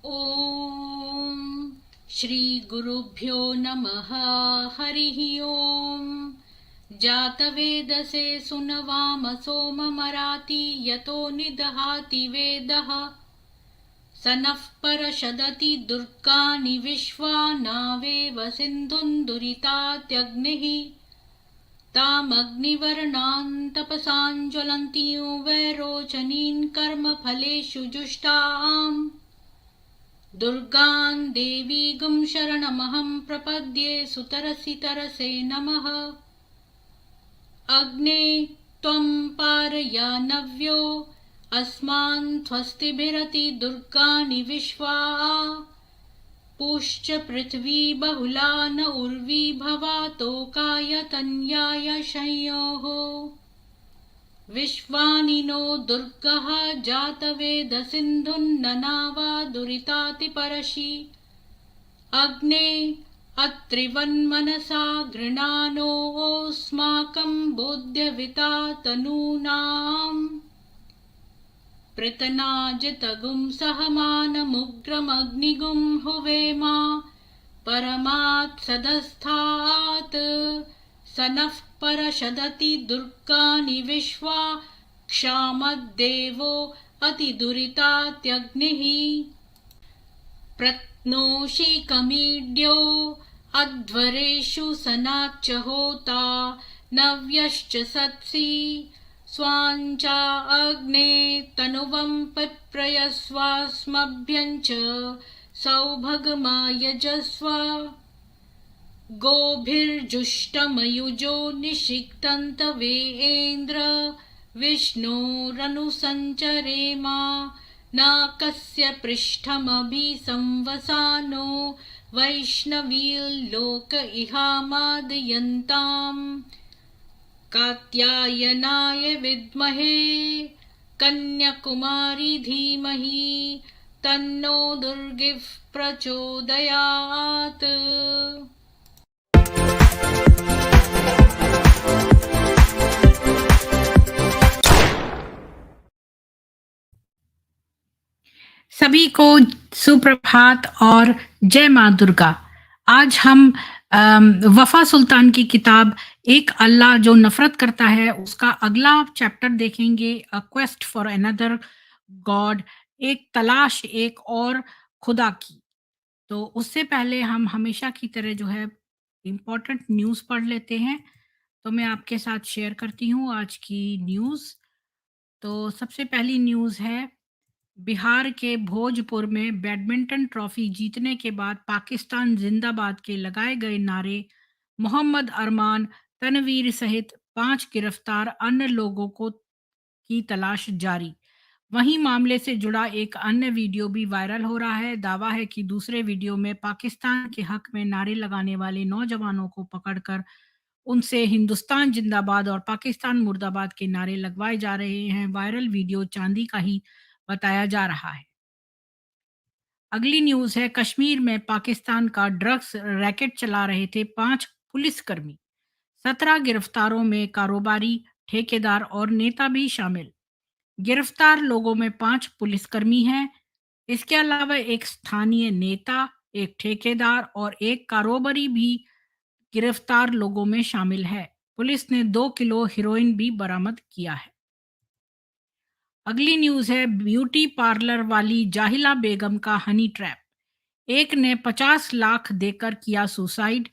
ॐ श्रीगुरुभ्यो नमः। हरिः ॐ। जातवेदसे सुनवामसो मराति यतो निदहाति वेदः। स नः परषदति दुर्गानि विश्वा नावेव सिन्धुं दुरितात्यग्निः। तामग्निवर्णान् तपसाञ्ज्वलन्तीं वैरोचनीन् कर्मफलेषु जुष्टाम्। दुर्गां देवीगं शरणमहं प्रपद्ये सुतरसि तरसे नमः। अग्ने त्वं पारयानव्यो अस्मान् स्वस्तिभिरति दुर्गाणि विश्वा। पूश्च पृथ्वी बहुला न उर्वी भवातोकायतन्याय संयोः। विश्वानि नो दुर्गः जातवेदसिन्धुन्ननावा दुरितातिपरशि। अग्ने अत्रिवन्मनसा गृणानोऽस्माकं बोध्यविता तनूनाम्। पृतनाजितगुं सहमानमुग्रमग्निगुं हुवेमा परमात् सदस्थात्। स नः परषदति दुर्गानि विश्वा क्षामद्देवो अतिदुरितात्यग्निः। प्रत्नोषिकमीड्यो अध्वरेषु सनाच्च होता नव्यश्च सत्सि। स्वाञ्चा अग्ने तनुवं पिप्रयस्वास्मभ्यञ्च सौभगमायजस्व। गोभिर्जुष्टमयुजो निषिक्तन्तवेन्द्र विष्णोरनुसञ्चरेमा। नाकस्य पृष्ठमभि संवसानो वैष्णवीर्लोक इहामादयन्ताम्। कात्यायनाय विद्महे कन्याकुमारी धीमहि तन्नो दुर्गिः प्रचोदयात्। सभी को सुप्रभात और जय माँ दुर्गा। आज हम वफा सुल्तान की किताब एक अल्लाह जो नफरत करता है उसका अगला चैप्टर देखेंगे, a quest for another God, एक तलाश एक और खुदा की। तो उससे पहले हम हमेशा की तरह जो है इम्पोर्टेंट न्यूज़ पढ़ लेते हैं। तो मैं आपके साथ शेयर करती हूँ आज की न्यूज़। तो सबसे पहली न्यूज़ है, बिहार के भोजपुर में बैडमिंटन ट्रॉफी जीतने के बाद पाकिस्तान जिंदाबाद के लगाए गए नारे। मोहम्मद अरमान, तनवीर सहित 5 गिरफ्तार, अन्य लोगों को की तलाश जारी। वहीं मामले से जुड़ा एक अन्य वीडियो भी वायरल हो रहा है। दावा है कि दूसरे वीडियो में पाकिस्तान के हक में नारे लगाने वाले नौजवानों को पकड़कर उनसे हिंदुस्तान जिंदाबाद और पाकिस्तान मुर्दाबाद के नारे लगवाए जा रहे हैं। वायरल वीडियो चांदी का ही बताया जा रहा है। अगली न्यूज़ है, कश्मीर में पाकिस्तान का ड्रग्स रैकेट चला रहे थे 5 पुलिसकर्मी। 17 गिरफ्तारों में कारोबारी, ठेकेदार और नेता भी शामिल। गिरफ्तार लोगों में 5 पुलिसकर्मी हैं। इसके अलावा एक स्थानीय नेता, एक ठेकेदार और एक कारोबारी भी गिरफ्तार लोगों में शामिल है। पुलिस ने 2 किलो हेरोइन भी बरामद किया है। अगली न्यूज़ है, ब्यूटी पार्लर वाली जाहिला बेगम का हनी ट्रैप। एक ने 50 लाख देकर किया सुसाइड,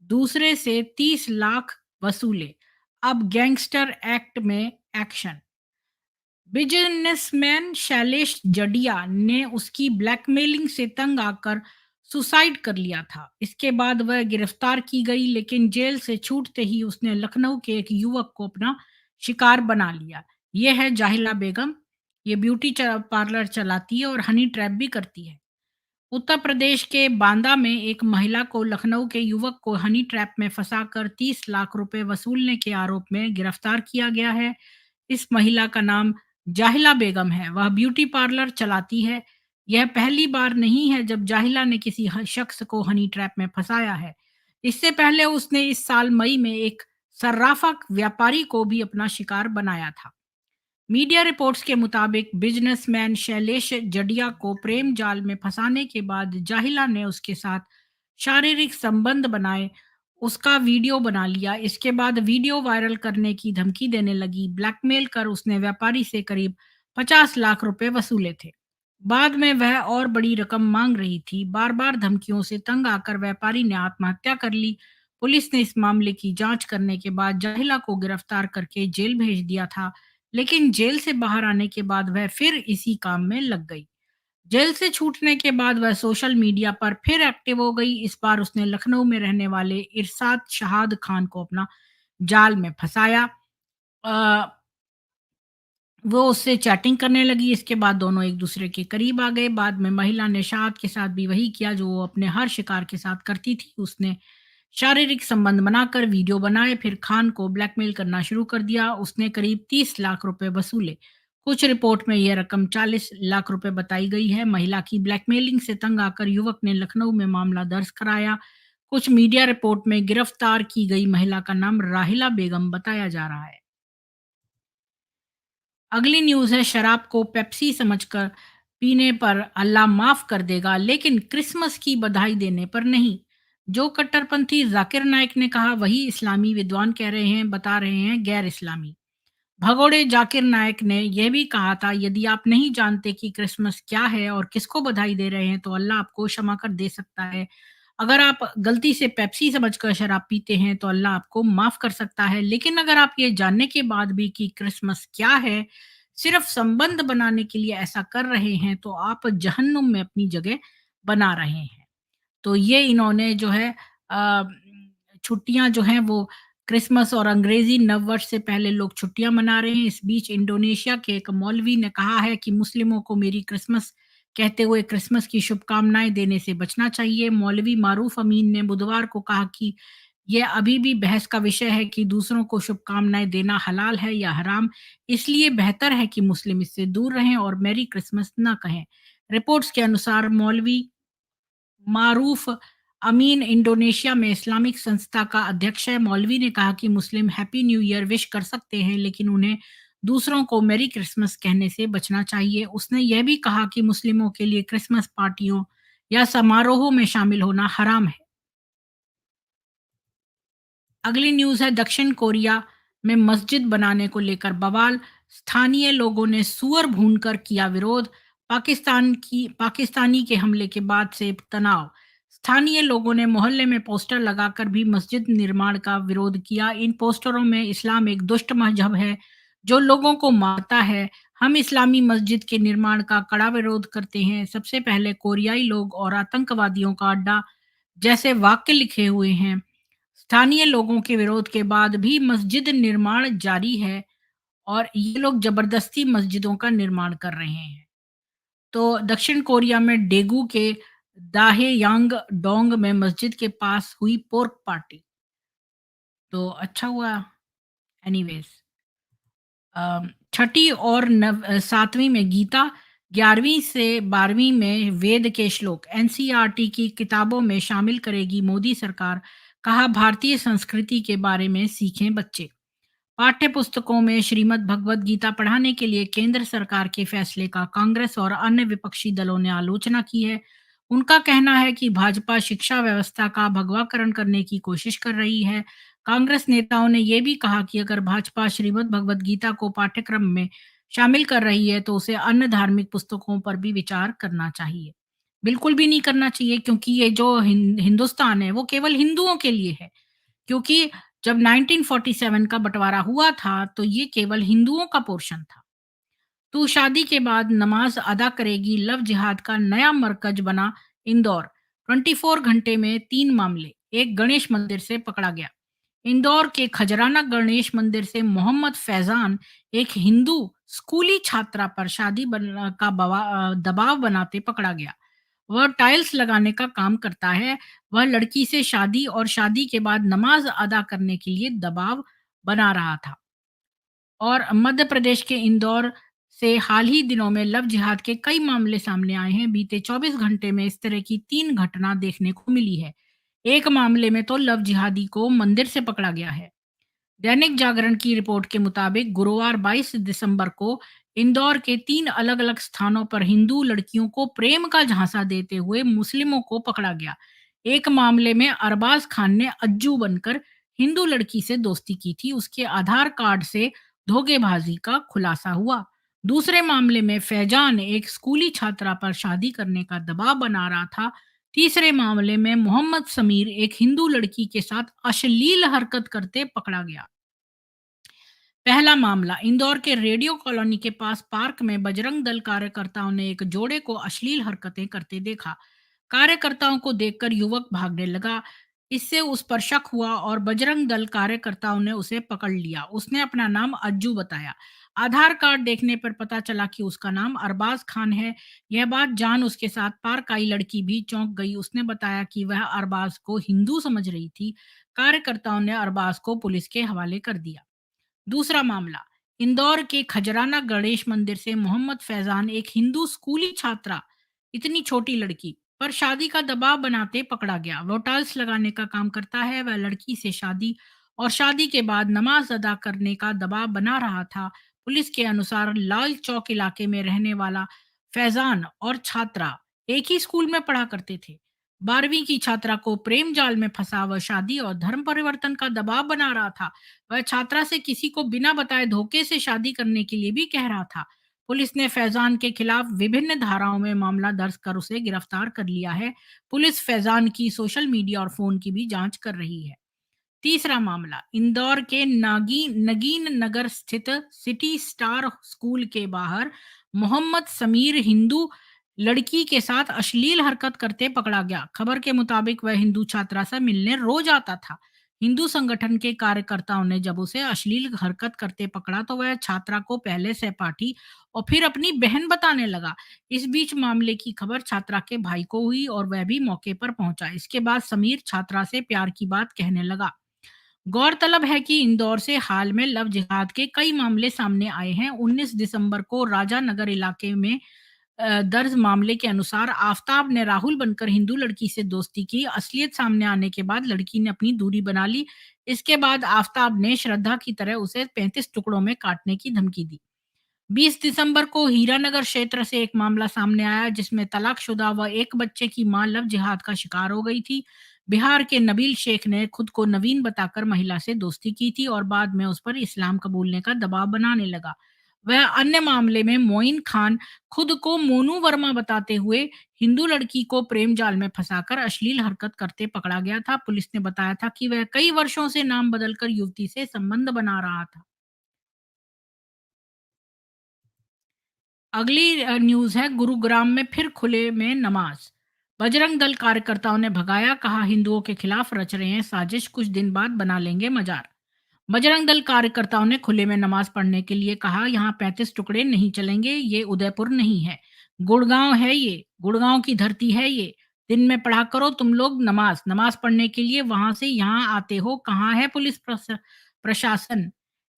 दूसरे से 30 लाख वसूले। अब गैंगस्टर एक्ट में एक्शन। बिजनेसमैन शैलेश जडिया ने उसकी ब्लैकमेलिंग से तंग आकर सुसाइड कर लिया था। इसके बाद वह गिरफ्तार की गई, लेकिन जेल से छूटते ही उसने लखनऊ के एक युवक को अपना शिकार बना लिया। यह है जाहिला बेगम। ये ब्यूटी पार्लर चलाती है और हनी ट्रैप भी करती है। उत्तर प्रदेश के बांदा में एक महिला को लखनऊ के युवक को हनी ट्रैप में फंसाकर 30 लाख रुपए वसूलने के आरोप में गिरफ्तार किया गया है। इस महिला का नाम जाहिला बेगम है। वह ब्यूटी पार्लर चलाती है। यह पहली बार नहीं है जब जाहिला ने किसी शख्स को हनी ट्रैप में फंसाया है। इससे पहले उसने इस साल मई में एक सर्राफा व्यापारी को भी अपना शिकार बनाया था। मीडिया रिपोर्ट्स के मुताबिक बिजनेसमैन शैलेश जडिया को प्रेम जाल में फंसाने के बाद जाहिला ने उसके साथ शारीरिक संबंध बनाए, उसका वीडियो बना लिया। इसके बाद वीडियो वायरल करने की धमकी देने लगी। ब्लैकमेल कर उसने व्यापारी से करीब 50 लाख रुपए वसूले थे। बाद में वह और बड़ी रकम मांग रही थी। बार बार धमकियों से तंग आकर व्यापारी ने आत्महत्या कर ली। पुलिस ने इस मामले की जांच करने के बाद जाहिला को गिरफ्तार करके जेल भेज दिया था, लेकिन जेल से बाहर आने के बाद वह फिर इसी काम में लग गई। जेल से छूटने के बाद वह सोशल मीडिया पर फिर एक्टिव हो गई। इस बार उसने लखनऊ में रहने वाले इरशाद शहाद खान को अपना जाल में फंसाया। अ, वो उससे चैटिंग करने लगी। इसके बाद दोनों एक दूसरे के करीब आ गए। बाद में महिला ने शहाद के साथ भी वही किया जो वो अपने हर शिकार के साथ करती थी। उसने शारीरिक संबंध बनाकर वीडियो बनाए, फिर खान को ब्लैकमेल करना शुरू कर दिया। उसने करीब 30 लाख रुपए वसूले। कुछ रिपोर्ट में यह रकम 40 लाख रुपए बताई गई है। महिला की ब्लैकमेलिंग से तंग आकर युवक ने लखनऊ में मामला दर्ज कराया। कुछ मीडिया रिपोर्ट में गिरफ्तार की गई महिला का नाम राहिला बेगम बताया जा रहा है। अगली न्यूज़ है, शराब को पेप्सी समझकर पीने पर अल्लाह माफ कर देगा, लेकिन क्रिसमस की बधाई देने पर नहीं। जो कट्टरपंथी जाकिर नाइक ने कहा वही इस्लामी विद्वान कह रहे हैं, बता रहे हैं गैर इस्लामी। भगोड़े जाकिर नाइक ने यह भी कहा था, यदि आप नहीं जानते कि क्रिसमस क्या है और किसको बधाई दे रहे हैं तो अल्लाह आपको क्षमा कर दे सकता है। अगर आप गलती से पेप्सी समझकर शराब पीते हैं तो अल्लाह आपको माफ कर सकता है, लेकिन अगर आप ये जानने के बाद भी कि क्रिसमस क्या है, सिर्फ संबंध बनाने के लिए ऐसा कर रहे हैं तो आप जहन्नुम में अपनी जगह बना रहे हैं। तो ये इन्होंने जो है अ, छुट्टियाँ जो हैं वो क्रिसमस और अंग्रेज़ी नववर्ष से पहले लोग छुट्टियाँ मना रहे हैं। इस बीच इंडोनेशिया के एक मौलवी ने कहा है कि मुस्लिमों को मेरी क्रिसमस कहते हुए क्रिसमस की शुभकामनाएँ देने से बचना चाहिए। मौलवी मारूफ अमीन ने बुधवार को कहा कि यह अभी भी बहस का विषय है कि दूसरों को शुभकामनाएँ देना हलाल है या हराम, इसलिए बेहतर है कि मुस्लिम इससे दूर रहें और मैरी क्रिसमस ना कहें। रिपोर्ट्स के अनुसार मौलवी मारूफ अमीन इंडोनेशिया में इस्लामिक संस्था का अध्यक्ष है। मौलवी ने कहा कि मुस्लिम हैप्पी न्यू ईयर विश कर सकते हैं, लेकिन उन्हें दूसरों को मैरी क्रिसमस कहने से बचना चाहिए। उसने यह भी कहा कि मुस्लिमों के लिए क्रिसमस पार्टियों या समारोहों में शामिल होना हराम है। अगली न्यूज़ है, दक्षिण कोरिया में मस्जिद बनाने को लेकर बवाल। स्थानीय लोगों ने सुअर भूनकर किया विरोध। पाकिस्तानी के हमले के बाद से तनाव। स्थानीय लोगों ने मोहल्ले में पोस्टर लगाकर भी मस्जिद निर्माण का विरोध किया। इन पोस्टरों में इस्लाम एक दुष्ट मजहब है जो लोगों को मारता है। हम इस्लामी मस्जिद के निर्माण का कड़ा विरोध करते हैं। सबसे पहले कोरियाई लोग और आतंकवादियों का अड्डा जैसे वाक्य लिखे हुए हैं। स्थानीय लोगों के विरोध के बाद भी मस्जिद निर्माण जारी है और ये लोग जबरदस्ती मस्जिदों का निर्माण कर रहे हैं। तो दक्षिण कोरिया में डेगू के दाहेयांग डोंग में मस्जिद के पास हुई पोर्क पार्टी। तो अच्छा हुआ। एनीवेज, छठी और 7वीं में गीता, 11वीं से 12वीं में वेद के श्लोक एनसीईआरटी की किताबों में शामिल करेगी मोदी सरकार। कहा, भारतीय संस्कृति के बारे में सीखें बच्चे। पाठ्य पुस्तकों में श्रीमद् भगवद गीता पढ़ाने के लिए केंद्र सरकार के फैसले का कांग्रेस और अन्य विपक्षी दलों ने आलोचना की है। उनका कहना है कि भाजपा शिक्षा व्यवस्था का भगवाकरण करने की कोशिश कर रही है। कांग्रेस नेताओं ने यह भी कहा कि अगर भाजपा श्रीमद् भगवद गीता को पाठ्यक्रम में शामिल कर रही है तो उसे अन्य धार्मिक पुस्तकों पर भी विचार करना चाहिए। बिल्कुल भी नहीं करना चाहिए, क्योंकि ये जो हिंदुस्तान है वो केवल हिंदुओं के लिए है। क्योंकि जब 1947 का बंटवारा हुआ था तो ये केवल हिंदुओं का पोर्शन था। तू शादी के बाद नमाज अदा करेगी, लव जिहाद का नया मरकज बना इंदौर। 24 घंटे में 3 मामले, एक गणेश मंदिर से पकड़ा गया। इंदौर के खजराना गणेश मंदिर से मोहम्मद फैजान, एक हिंदू स्कूली छात्रा पर दबाव बनाते पकड़ा गया। वह टाइल्स लगाने का काम करता है। वह लड़की से शादी और शादी के बाद नमाज अदा करने के लिए दबाव बना रहा था। और मध्य प्रदेश के इंदौर से हाल ही दिनों में लव जिहाद के कई मामले सामने आए हैं। बीते 24 घंटे में इस तरह की 3 घटना देखने को मिली है। एक मामले में तो लव जिहादी को मंदिर से पकड़ा गया है। दैनिक जागरण की रिपोर्ट के मुताबिक गुरुवार 22 दिसंबर को इंदौर के 3 अलग-अलग स्थानों पर हिंदू लड़कियों को प्रेम का झांसा देते हुए मुस्लिमों को पकड़ा गया। एक मामले में अरबाज खान ने अज्जू बनकर हिंदू लड़की से दोस्ती की थी। उसके आधार कार्ड से धोखेबाजी का खुलासा हुआ। दूसरे मामले में फैजान एक स्कूली छात्रा पर शादी करने का दबाव बना रहा था। तीसरे मामले में मोहम्मद समीर एक हिंदू लड़की के साथ अश्लील हरकत करते पकड़ा गया। पहला मामला इंदौर के रेडियो कॉलोनी के पास पार्क में बजरंग दल कार्यकर्ताओं ने एक जोड़े को अश्लील हरकतें करते देखा। कार्यकर्ताओं को देखकर युवक भागने लगा। इससे उस पर शक हुआ और बजरंग दल कार्यकर्ताओं ने उसे पकड़ लिया। उसने अपना नाम अज्जू बताया। आधार कार्ड देखने पर पता चला कि उसका नाम अरबाज खान है। यह बात जान उसके साथ पार्क आई लड़की भी चौंक गई। उसने बताया कि वह अरबाज को हिंदू समझ रही थी। कार्यकर्ताओं ने अरबाज को पुलिस के हवाले कर दिया। दूसरा मामला इंदौर के खजराना गणेश मंदिर से मोहम्मद फैजान एक हिंदू स्कूली छात्रा, इतनी छोटी लड़की पर शादी का दबाव बनाते पकड़ा गया। वो टाइल्स लगाने का काम करता है। वह लड़की से शादी और शादी के बाद नमाज अदा करने का दबाव बना रहा था। पुलिस के अनुसार लाल चौक इलाके में रहने वाला फैजान और छात्रा एक ही स्कूल में पढ़ा करते थे। 12वीं की छात्रा को प्रेम जाल में फंसा वह शादी और धर्म परिवर्तन का दबाव बना रहा था। वह छात्रा से किसी को बिना बताए धोखे से शादी करने के लिए भी कह रहा था। पुलिस ने फैजान के खिलाफ विभिन्न धाराओं में मामला दर्ज कर उसे गिरफ्तार कर लिया है। पुलिस फैजान की सोशल मीडिया और फोन की भी जांच कर रही है। तीसरा मामला इंदौर के नगीन नगर स्थित सिटी स्टार स्कूल के बाहर मोहम्मद समीर हिंदू लड़की के साथ अश्लील हरकत करते पकड़ा गया। खबर के मुताबिक वह हिंदू छात्रा से मिलने रोज आता था। हिंदू संगठन के कार्यकर्ताओं ने जब उसे अश्लील हरकत करते पकड़ा तो वह छात्रा को पहले सहपाठी और फिर अपनी बहन बताने लगा। इस बीच मामले की खबर छात्रा के भाई को हुई और वह भी मौके पर पहुंचा। इसके बाद समीर छात्रा से प्यार की बात कहने लगा। गौरतलब है कि इंदौर से हाल में लव जिहाद के कई मामले सामने आए हैं। 19 दिसंबर को राजानगर इलाके में दर्ज मामले के अनुसार आफताब ने राहुल बनकर हिंदू लड़की से दोस्ती की। असलियत सामने आने के बाद लड़की ने अपनी दूरी बना ली। इसके बाद आफताब ने श्रद्धा की तरह उसे 35 टुकड़ों में काटने की धमकी दी। 20 दिसंबर को हीरानगर क्षेत्र से एक मामला सामने आया जिसमें तलाकशुदा व एक बच्चे की मां लव जिहाद का शिकार हो गई थी। बिहार के नबील शेख ने खुद को नवीन बताकर महिला से दोस्ती की थी और बाद में उस पर इस्लाम कबूलने का दबाव बनाने लगा। वह अन्य मामले में मोइन खान खुद को मोनू वर्मा बताते हुए हिंदू लड़की को प्रेम जाल में फंसाकर अश्लील हरकत करते पकड़ा गया था। पुलिस ने बताया था कि वह कई वर्षों से नाम बदलकर युवती से संबंध बना रहा था। अगली न्यूज़ है गुरुग्राम में फिर खुले में नमाज। बजरंग दल कार्यकर्ताओं ने भगाया, कहा हिंदुओं के खिलाफ रच रहे हैं साजिश, कुछ दिन बाद बना लेंगे मजार। बजरंग दल कार्यकर्ताओं ने खुले में नमाज पढ़ने के लिए कहा, यहाँ 35 टुकड़े नहीं चलेंगे, ये उदयपुर नहीं है, गुड़गांव है, ये गुड़गांव की धरती है, ये दिन में पढ़ा करो तुम लोग नमाज। नमाज पढ़ने के लिए वहां से यहाँ आते हो, कहाँ है पुलिस प्रशासन?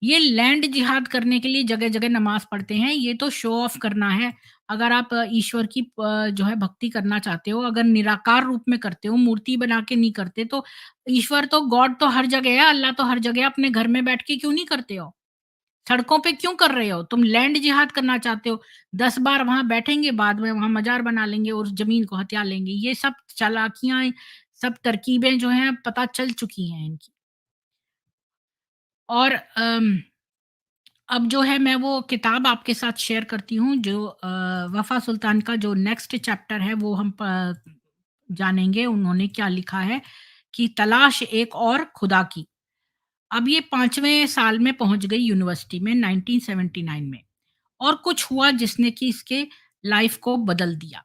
ये लैंड जिहाद करने के लिए जगह जगह नमाज पढ़ते हैं, ये तो शो ऑफ करना है। अगर आप ईश्वर की जो है भक्ति करना चाहते हो, अगर निराकार रूप में करते हो, मूर्ति बना के नहीं करते, तो ईश्वर तो गॉड तो हर जगह है, अल्लाह तो हर जगह है, अपने घर में बैठ के क्यों नहीं करते हो? सड़कों पे क्यों कर रहे हो? तुम लैंड जिहाद करना चाहते हो, 10 बार वहाँ बैठेंगे, बाद में वहाँ मज़ार बना लेंगे और ज़मीन को हथिया लेंगे। ये सब चालाकियाँ, सब तरकीबें जो हैं पता चल चुकी हैं इनकी। और अब जो है मैं वो किताब आपके साथ शेयर करती हूँ जो वफ़ा सुल्तान का जो नेक्स्ट चैप्टर है वो हम जानेंगे उन्होंने क्या लिखा है कि तलाश एक और खुदा की। अब ये 5वें साल में पहुँच गई यूनिवर्सिटी में 1979 में और कुछ हुआ जिसने कि इसके लाइफ़ को बदल दिया।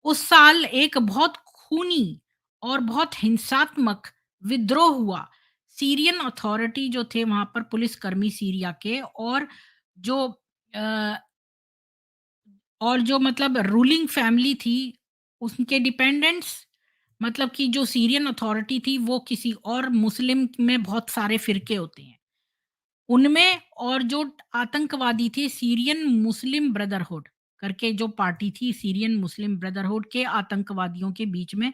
उस साल एक बहुत खूनी और बहुत हिंसात्मक विद्रोह हुआ। सीरियन अथॉरिटी जो थे वहाँ पर पुलिसकर्मी सीरिया के जो अ, और जो मतलब रूलिंग फैमिली थी, उनके डिपेंडेंट्स मतलब कि जो सीरियन अथॉरिटी थी वो किसी और मुस्लिम में बहुत सारे फ़िरके होते हैं। उनमें और जो आतंकवादी थे सीरियन मुस्लिम ब्रदरहुड करके जो पार्टी थी सीरियन मुस्लिम ब्रदरहुड के आतंकवादियों के बीच में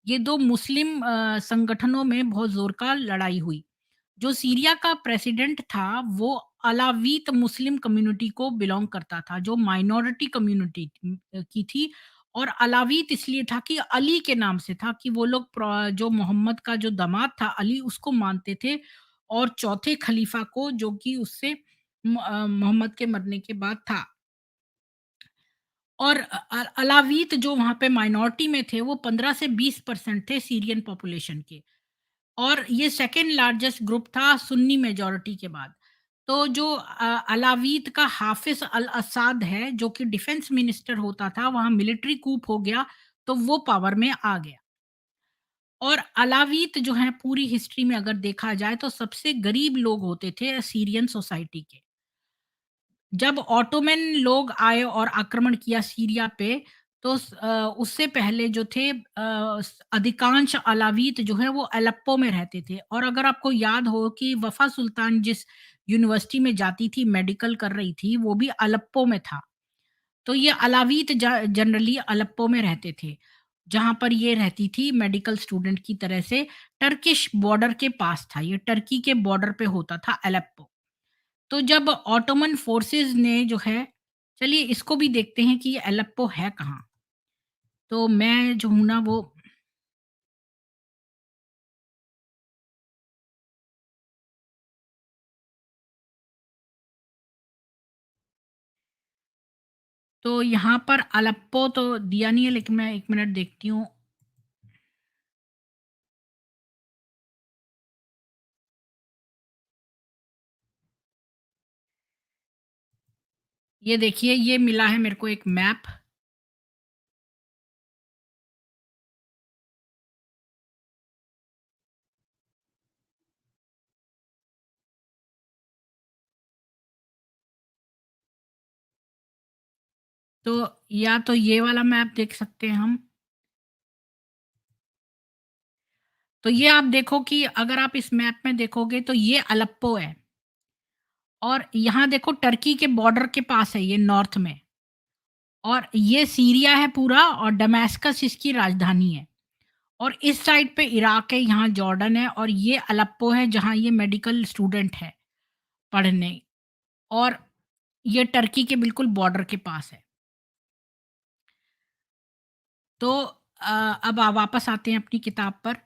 ये 2 मुस्लिम संगठनों में बहुत ज़ोर का लड़ाई हुई। जो सीरिया का प्रेसिडेंट था, वो अलावीत मुस्लिम कम्युनिटी को बिलॉन्ग करता था, जो माइनॉरिटी कम्युनिटी की थी। और अलावीत इसलिए था कि अली के नाम से था, कि वो लोग जो मोहम्मद का जो दामाद था अली, उसको मानते थे, और चौथे खलीफा को, जो कि उससे मोहम्मद के मरने के बाद था। और अलावीत जो वहाँ पे माइनॉरिटी में थे, वो 15 से 20% थे सीरियन पॉपुलेशन के। और ये सेकंड लार्जेस्ट ग्रुप था सुन्नी मेजॉरिटी के बाद। तो जो अलावीत का हाफ़िज़ अल-असाद है, जो कि डिफेंस मिनिस्टर होता था, वहाँ मिलिट्री कूप हो गया, तो वो पावर में आ गया। और अलावीत जो हैं, पूरी हिस्ट्री में अगर देखा जाए, तो सबसे गरीब लोग होते थे सीरियन सोसाइटी के। जब ऑटोमन लोग आए और आक्रमण किया सीरिया पे, तो उससे पहले जो थे अधिकांश अलावीत जो है वो अलेप्पो में रहते थे। और अगर आपको याद हो कि वफ़ा सुल्तान जिस यूनिवर्सिटी में जाती थी, मेडिकल कर रही थी, वो भी अलेप्पो में था। तो ये अलावीत जनरली अलेप्पो में रहते थे, जहाँ पर ये रहती थी मेडिकल स्टूडेंट की तरह से। टर्किश बॉर्डर के पास था, ये टर्की के बॉर्डर पे होता था अलेप्पो। तो जब ऑटोमन फोर्सेस ने जो है, चलिए इसको भी देखते हैं कि ये अलेप्पो है कहाँ। तो मैं जो हूँ ना वो, तो यहाँ पर अलेप्पो तो दिया नहीं है, लेकिन मैं 1 मिनट देखती हूँ। ये देखिए, ये मिला है मेरे को एक मैप। तो या तो ये वाला मैप देख सकते हैं हम। तो ये आप देखो कि अगर आप इस मैप में देखोगे, तो ये अलेप्पो है। और यहाँ देखो, टर्की के बॉर्डर के पास है ये, नॉर्थ में। और ये सीरिया है पूरा, और दमास्कस इसकी राजधानी है। और इस साइड पे इराक है, यहाँ जॉर्डन है, और ये अलेप्पो है जहाँ ये मेडिकल स्टूडेंट है पढ़ने। और ये टर्की के बिल्कुल बॉर्डर के पास है। तो अब वापस आते हैं अपनी किताब पर।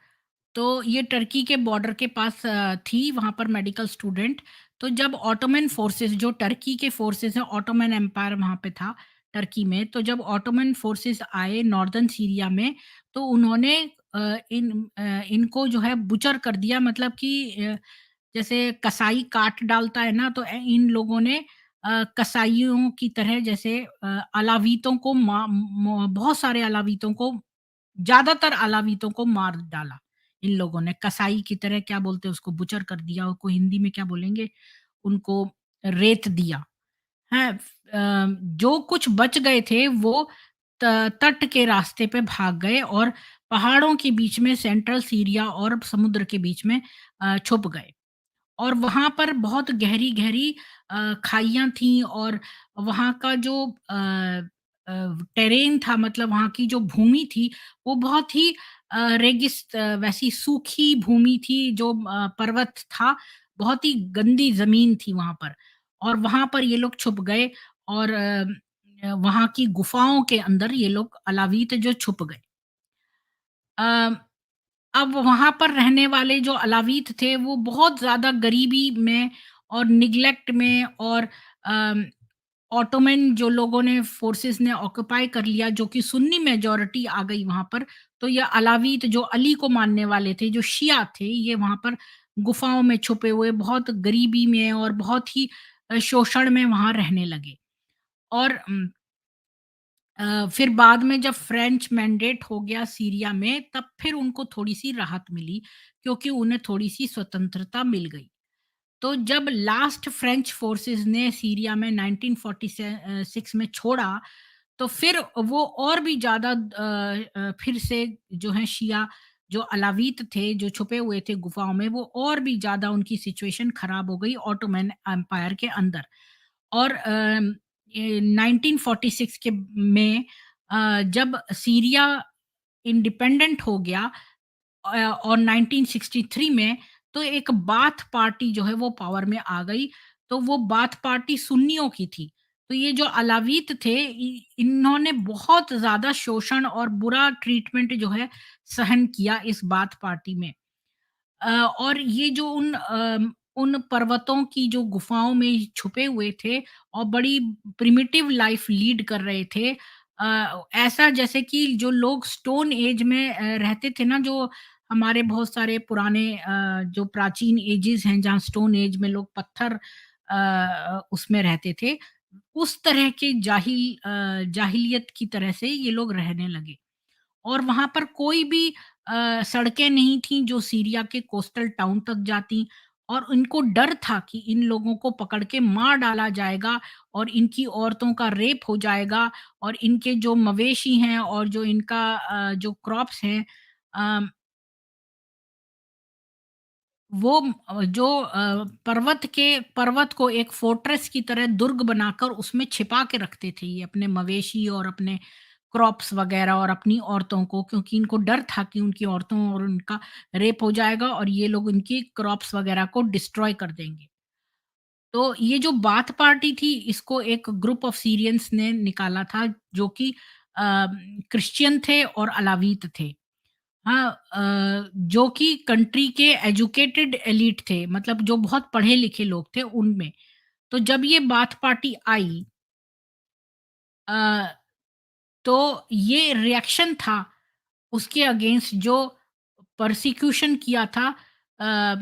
तो ये टर्की के बॉर्डर के पास थी वहाँ पर मेडिकल स्टूडेंट। तो जब ऑटोमन फोर्सेस, जो टर्की के फोर्सेस हैं, ऑटोमन एम्पायर वहाँ पे था टर्की में। तो जब ऑटोमन फोर्सेस आए नॉर्दर्न सीरिया में, तो उन्होंने इनको जो है बुचर कर दिया, मतलब कि जैसे कसाई काट डालता है ना, तो इन लोगों ने कसाईयों की तरह, जैसे अलावीतों को बहुत सारे अलावीतों को, ज्यादातर अलावीतों को मार डाला इन लोगों ने। कसाई की तरह, क्या बोलते हैं उसको, बुचर कर दिया, उसको हिंदी में क्या बोलेंगे, उनको रेत दिया है। जो कुछ बच गए थे वो तट के रास्ते पे भाग गए, और पहाड़ों के बीच में, सेंट्रल सीरिया और समुद्र के बीच में छुप गए। और वहाँ पर बहुत गहरी-गहरी खाइयाँ थीं, और वहाँ का जो टेरेन था, मतलब वहाँ की जो भूमि थी, वो बहुत ही वैसी सूखी भूमि थी, जो पर्वत था, बहुत ही गंदी ज़मीन थी वहाँ पर। और वहाँ पर ये लोग छुप गए, और वहाँ की गुफ़ाओं के अंदर ये लोग अलावीत जो छुप गए। अ अब वहाँ पर रहने वाले जो अलावीत थे, वो बहुत ज़्यादा गरीबी में और निग्लेक्ट में, और अम, ऑटोमन जो लोगों ने, फोर्सेस ने ऑक्यूपाई कर लिया, जो कि सुन्नी मेजॉरिटी आ गई वहाँ पर। तो ये अलावीत जो अली को मानने वाले थे, जो शिया थे, ये वहाँ पर गुफाओं में छुपे हुए, बहुत गरीबी में और बहुत ही शोषण में वहाँ रहने लगे। और फिर बाद में जब फ्रेंच मैंडेट हो गया सीरिया में, तब फिर उनको थोड़ी-सी राहत मिली, क्योंकि उन्हें थोड़ी-सी स्वतंत्रता मिल गई। तो जब लास्ट फ्रेंच फोर्सेस ने सीरिया में 1946 में छोड़ा, तो फिर वो और भी ज़्यादा फिर से जो है शिया, जो अलावीत थे, जो छुपे हुए थे गुफाओं में, वो और भी ज़्यादा उनकी सिचुएशन खराब हो गई ऑटोमन एम्पायर के अंदर। और 1946 के में जब सीरिया इंडिपेंडेंट हो गया, और 1963 में, तो एक बाथ पार्टी जो है वो पावर में आ गई, तो वो बाथ पार्टी सुन्नियों की थी। तो ये जो अलावीत थे इन्होंने बहुत ज़्यादा शोषण और बुरा ट्रीटमेंट जो है सहन किया इस बाथ पार्टी में। और ये जो उन पर्वतों की जो गुफाओं में छुपे हुए थे और बड़ी प्रिमिटिव लाइफ लीड कर रहे थे। ऐसा जैसे कि जो लोग स्टोन एज में रहते थे ना, जो हमारे बहुत सारे पुराने जो प्राचीन एजेस हैं जहाँ स्टोन एज में लोग पत्थर उसमें रहते थे, उस तरह के जाहिलियत की तरह से ये लोग रहने लगे। और वहाँ पर कोई भी सड़कें नहीं थीं जो सीरिया के कोस्टल टाउन तक जाती, और इनको डर था कि इन लोगों को पकड़ के मार डाला जाएगा और इनकी औरतों का रेप हो जाएगा, और इनके जो मवेशी हैं और जो इनका जो क्रॉप्स हैं, अ, वो पर्वत को एक फोर्ट्रेस की तरह दुर्ग बनाकर उसमें छिपा के रखते थे ये अपने मवेशी और अपने क्रॉप्स वगैरह और अपनी औरतों को, क्योंकि इनको डर था कि उनकी औरतों और उनका रेप हो जाएगा और ये लोग उनकी क्रॉप्स वगैरह को डिस्ट्रॉय कर देंगे। तो ये जो बाथ पार्टी थी इसको एक ग्रुप ऑफ सीरियंस ने निकाला था, जो कि क्रिश्चियन थे और अलावीत थे। हाँ, जो कि कंट्री के एजुकेटेड एलीट थे, मतलब जो बहुत पढ़े लिखे लोग थे उनमें। तो जब ये बाथ पार्टी आई, अ, तो ये रिएक्शन था उसके अगेंस्ट जो परसिक्यूशन किया था। अ,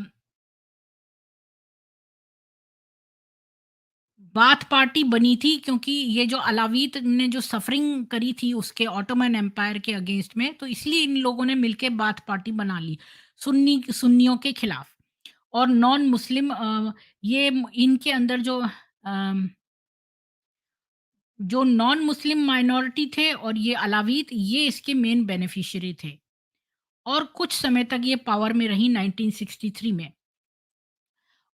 बाथ पार्टी बनी थी क्योंकि ये जो अलावीत ने जो सफरिंग करी थी उसके ऑटोमन एम्पायर के अगेंस्ट में, तो इसलिए इन लोगों ने मिलके बाथ पार्टी बना ली सुन्नियों के खिलाफ। और नॉन मुस्लिम इनके अंदर जो नॉन मुस्लिम माइनॉरिटी थे और ये अलावीत, ये इसके मेन बेनिफिशियरी थे। और कुछ समय तक ये पावर में रही 1963 में।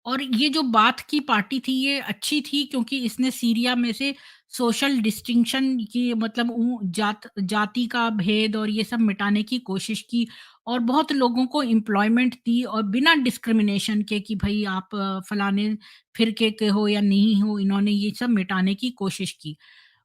और ये जो बाथ की पार्टी थी ये अच्छी थी क्योंकि इसने सीरिया में से सोशल डिस्टिंक्शन की, मतलब जाति का भेद और ये सब मिटाने की कोशिश की, और बहुत लोगों को एम्प्लॉयमेंट दी और बिना डिस्क्रिमिनेशन के कि भाई आप फलाने फिरके के हो या नहीं हो, इन्होंने ये सब मिटाने की कोशिश की।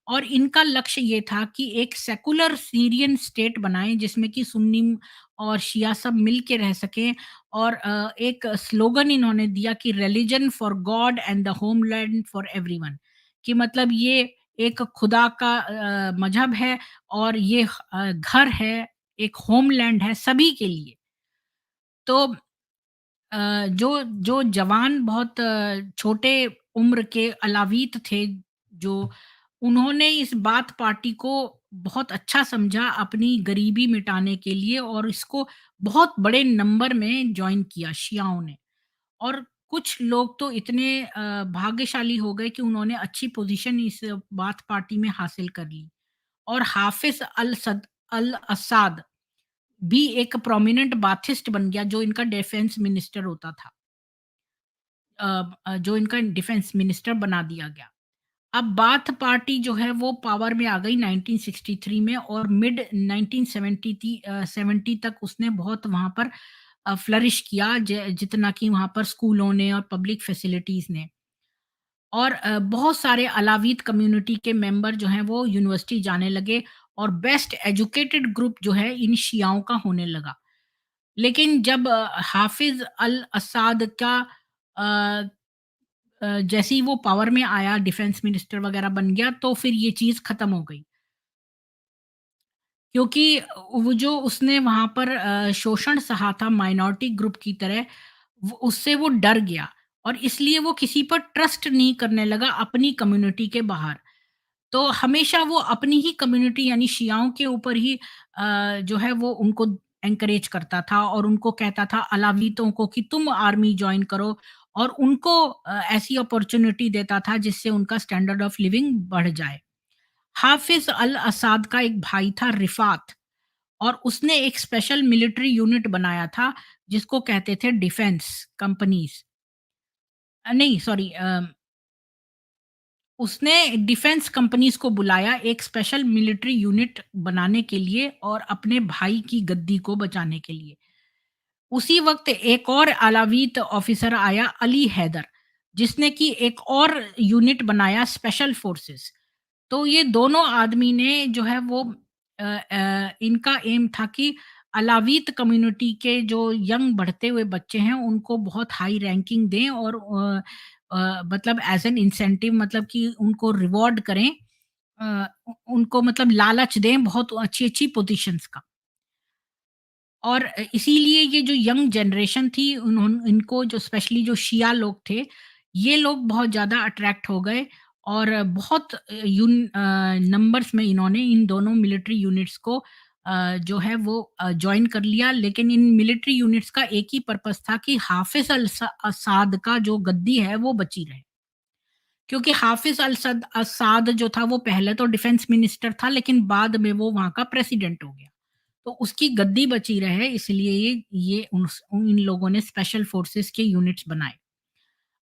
और इनका लक्ष्य ये था कि एक सेकुलर सीरियन स्टेट बनाएं जिसमें कि सुन्नी और शिया सब मिल के रह सकें। और एक स्लोगन इन्होंने दिया कि religion for God and the homeland for everyone, कि मतलब ये एक खुदा का मजहब है और ये घर है, एक होमलैंड है सभी के लिए। तो जो जो जवान बहुत छोटे उम्र के अलावीत थे, जो उन्होंने इस बात पार्टी को बहुत अच्छा समझा अपनी गरीबी मिटाने के लिए, और इसको बहुत बड़े नंबर में जॉइन किया शियाओं ने। और कुछ लोग तो इतने भाग्यशाली हो गए कि उन्होंने अच्छी पोजीशन इस बाथ पार्टी में हासिल कर ली। और हाफिज अल असाद भी एक प्रोमिनेंट बाथिस्ट बन गया, जो इनका डिफेंस मिनिस्टर होता था। जो इनका डिफेंस मिनिस्टर बना दिया गया। अब बाथ पार्टी जो है वो पावर में आ गई 1963 में, और मिड 1970 70 तक उसने बहुत वहाँ पर फ्लरिश किया, जितना कि वहाँ पर स्कूलों ने और पब्लिक फैसिलिटीज़ ने। और बहुत सारे अलावीत कम्युनिटी के मेंबर जो हैं वो यूनिवर्सिटी जाने लगे, और बेस्ट एजुकेटेड ग्रुप जो है इन शियाओं का होने लगा। लेकिन जब हाफिज़ अल असाद का अ जैसे ही वो पावर में आया, डिफेंस मिनिस्टर वगैरह बन गया, तो फिर ये चीज़ खत्म हो गई। क्योंकि वो जो उसने वहाँ पर शोषण सहा था माइनॉरिटी ग्रुप की तरह, उससे वो डर गया, और इसलिए वो किसी पर ट्रस्ट नहीं करने लगा अपनी कम्युनिटी के बाहर। तो हमेशा वो अपनी ही कम्युनिटी यानी शियाओं के ऊपर ही जो है वो उनको एनकरेज करता था, और उनको कहता था अलावीतों को कि तुम आर्मी जॉइन करो, और उनको ऐसी अपॉर्चुनिटी देता था जिससे उनका स्टैंडर्ड ऑफ लिविंग बढ़ जाए। हाफिज अल असाद का एक भाई था रिफात, और उसने एक स्पेशल मिलिट्री यूनिट बनाया था जिसको कहते थे डिफेंस कंपनीज। नहीं, सॉरी, उसने डिफेंस कंपनीज को बुलाया एक स्पेशल मिलिट्री यूनिट बनाने के लिए और अपने भाई की गद्दी को बचाने के लिए। उसी वक़्त एक और अलावीत ऑफ़िसर आया अली हैदर, जिसने कि एक और यूनिट बनाया स्पेशल फ़ोर्सेस। तो ये दोनों आदमी ने जो है वो इनका एम था कि अलावीत कम्युनिटी के जो यंग बढ़ते हुए बच्चे हैं, उनको बहुत हाई रैंकिंग दें और मतलब एज़ एन इंसेंटिव, मतलब कि उनको रिवॉर्ड करें, उनको मतलब लालच दें बहुत अच्छी-अच्छी पोज़ीशंस का। और इसीलिए ये जो यंग जनरेशन थी, इनको जो स्पेशली जो शिया लोग थे, ये लोग बहुत ज़्यादा अट्रैक्ट हो गए और बहुत नंबर्स में इन्होंने इन दोनों मिलिट्री यूनिट्स को जो है वो जॉइन कर लिया। लेकिन इन मिलिट्री यूनिट्स का एक ही पर्पस था कि हाफ़िज़ असाद का जो गद्दी है वो बची रहे। क्योंकि हाफ़िज़ असाद जो था वो पहले तो डिफेंस मिनिस्टर था, लेकिन बाद में वो वहाँ का प्रेसिडेंट हो गया। तो उसकी गद्दी बची रहे, इसलिए ये इन लोगों ने स्पेशल फोर्सेस के यूनिट्स बनाए।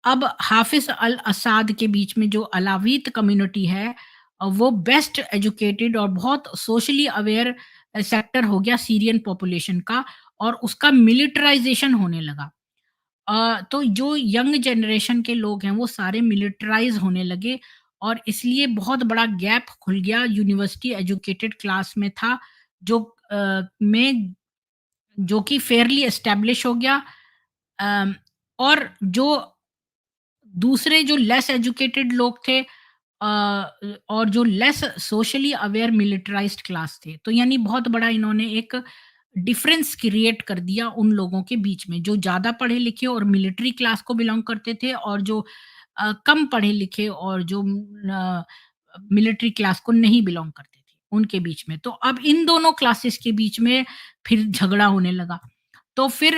अब हाफ़िज़ अल असाद के बीच में जो अलावीत कम्युनिटी है, वो बेस्ट एजुकेटेड और बहुत सोशली अवेयर सेक्टर हो गया सीरियन पॉपुलेशन का, और उसका मिलिटराइज़ेशन होने लगा। तो जो यंग जनरेशन के लोग हैं वो सारे मिलिटराइज़ होने लगे, और इसलिए बहुत बड़ा गैप खुल गया यूनिवर्सिटी एजुकेटेड क्लास में था, जो में जो कि फेयरली एस्टेब्लिश हो गया। अम, और जो दूसरे जो लेस एजुकेटेड लोग थे, और जो less socially aware militarised class थे, तो यानी बहुत बड़ा इन्होंने एक डिफरेंस क्रिएट कर दिया उन लोगों के बीच में, जो ज़्यादा पढ़े लिखे और मिलिट्री क्लास को बिलोंग करते थे, और जो कम पढ़े लिखे और जो मिलिट्री क्लास को नहीं बिलोंग करते थे, उनके बीच में। तो अब इन दोनों क्लासेस के बीच में फिर झगड़ा होने लगा। तो फिर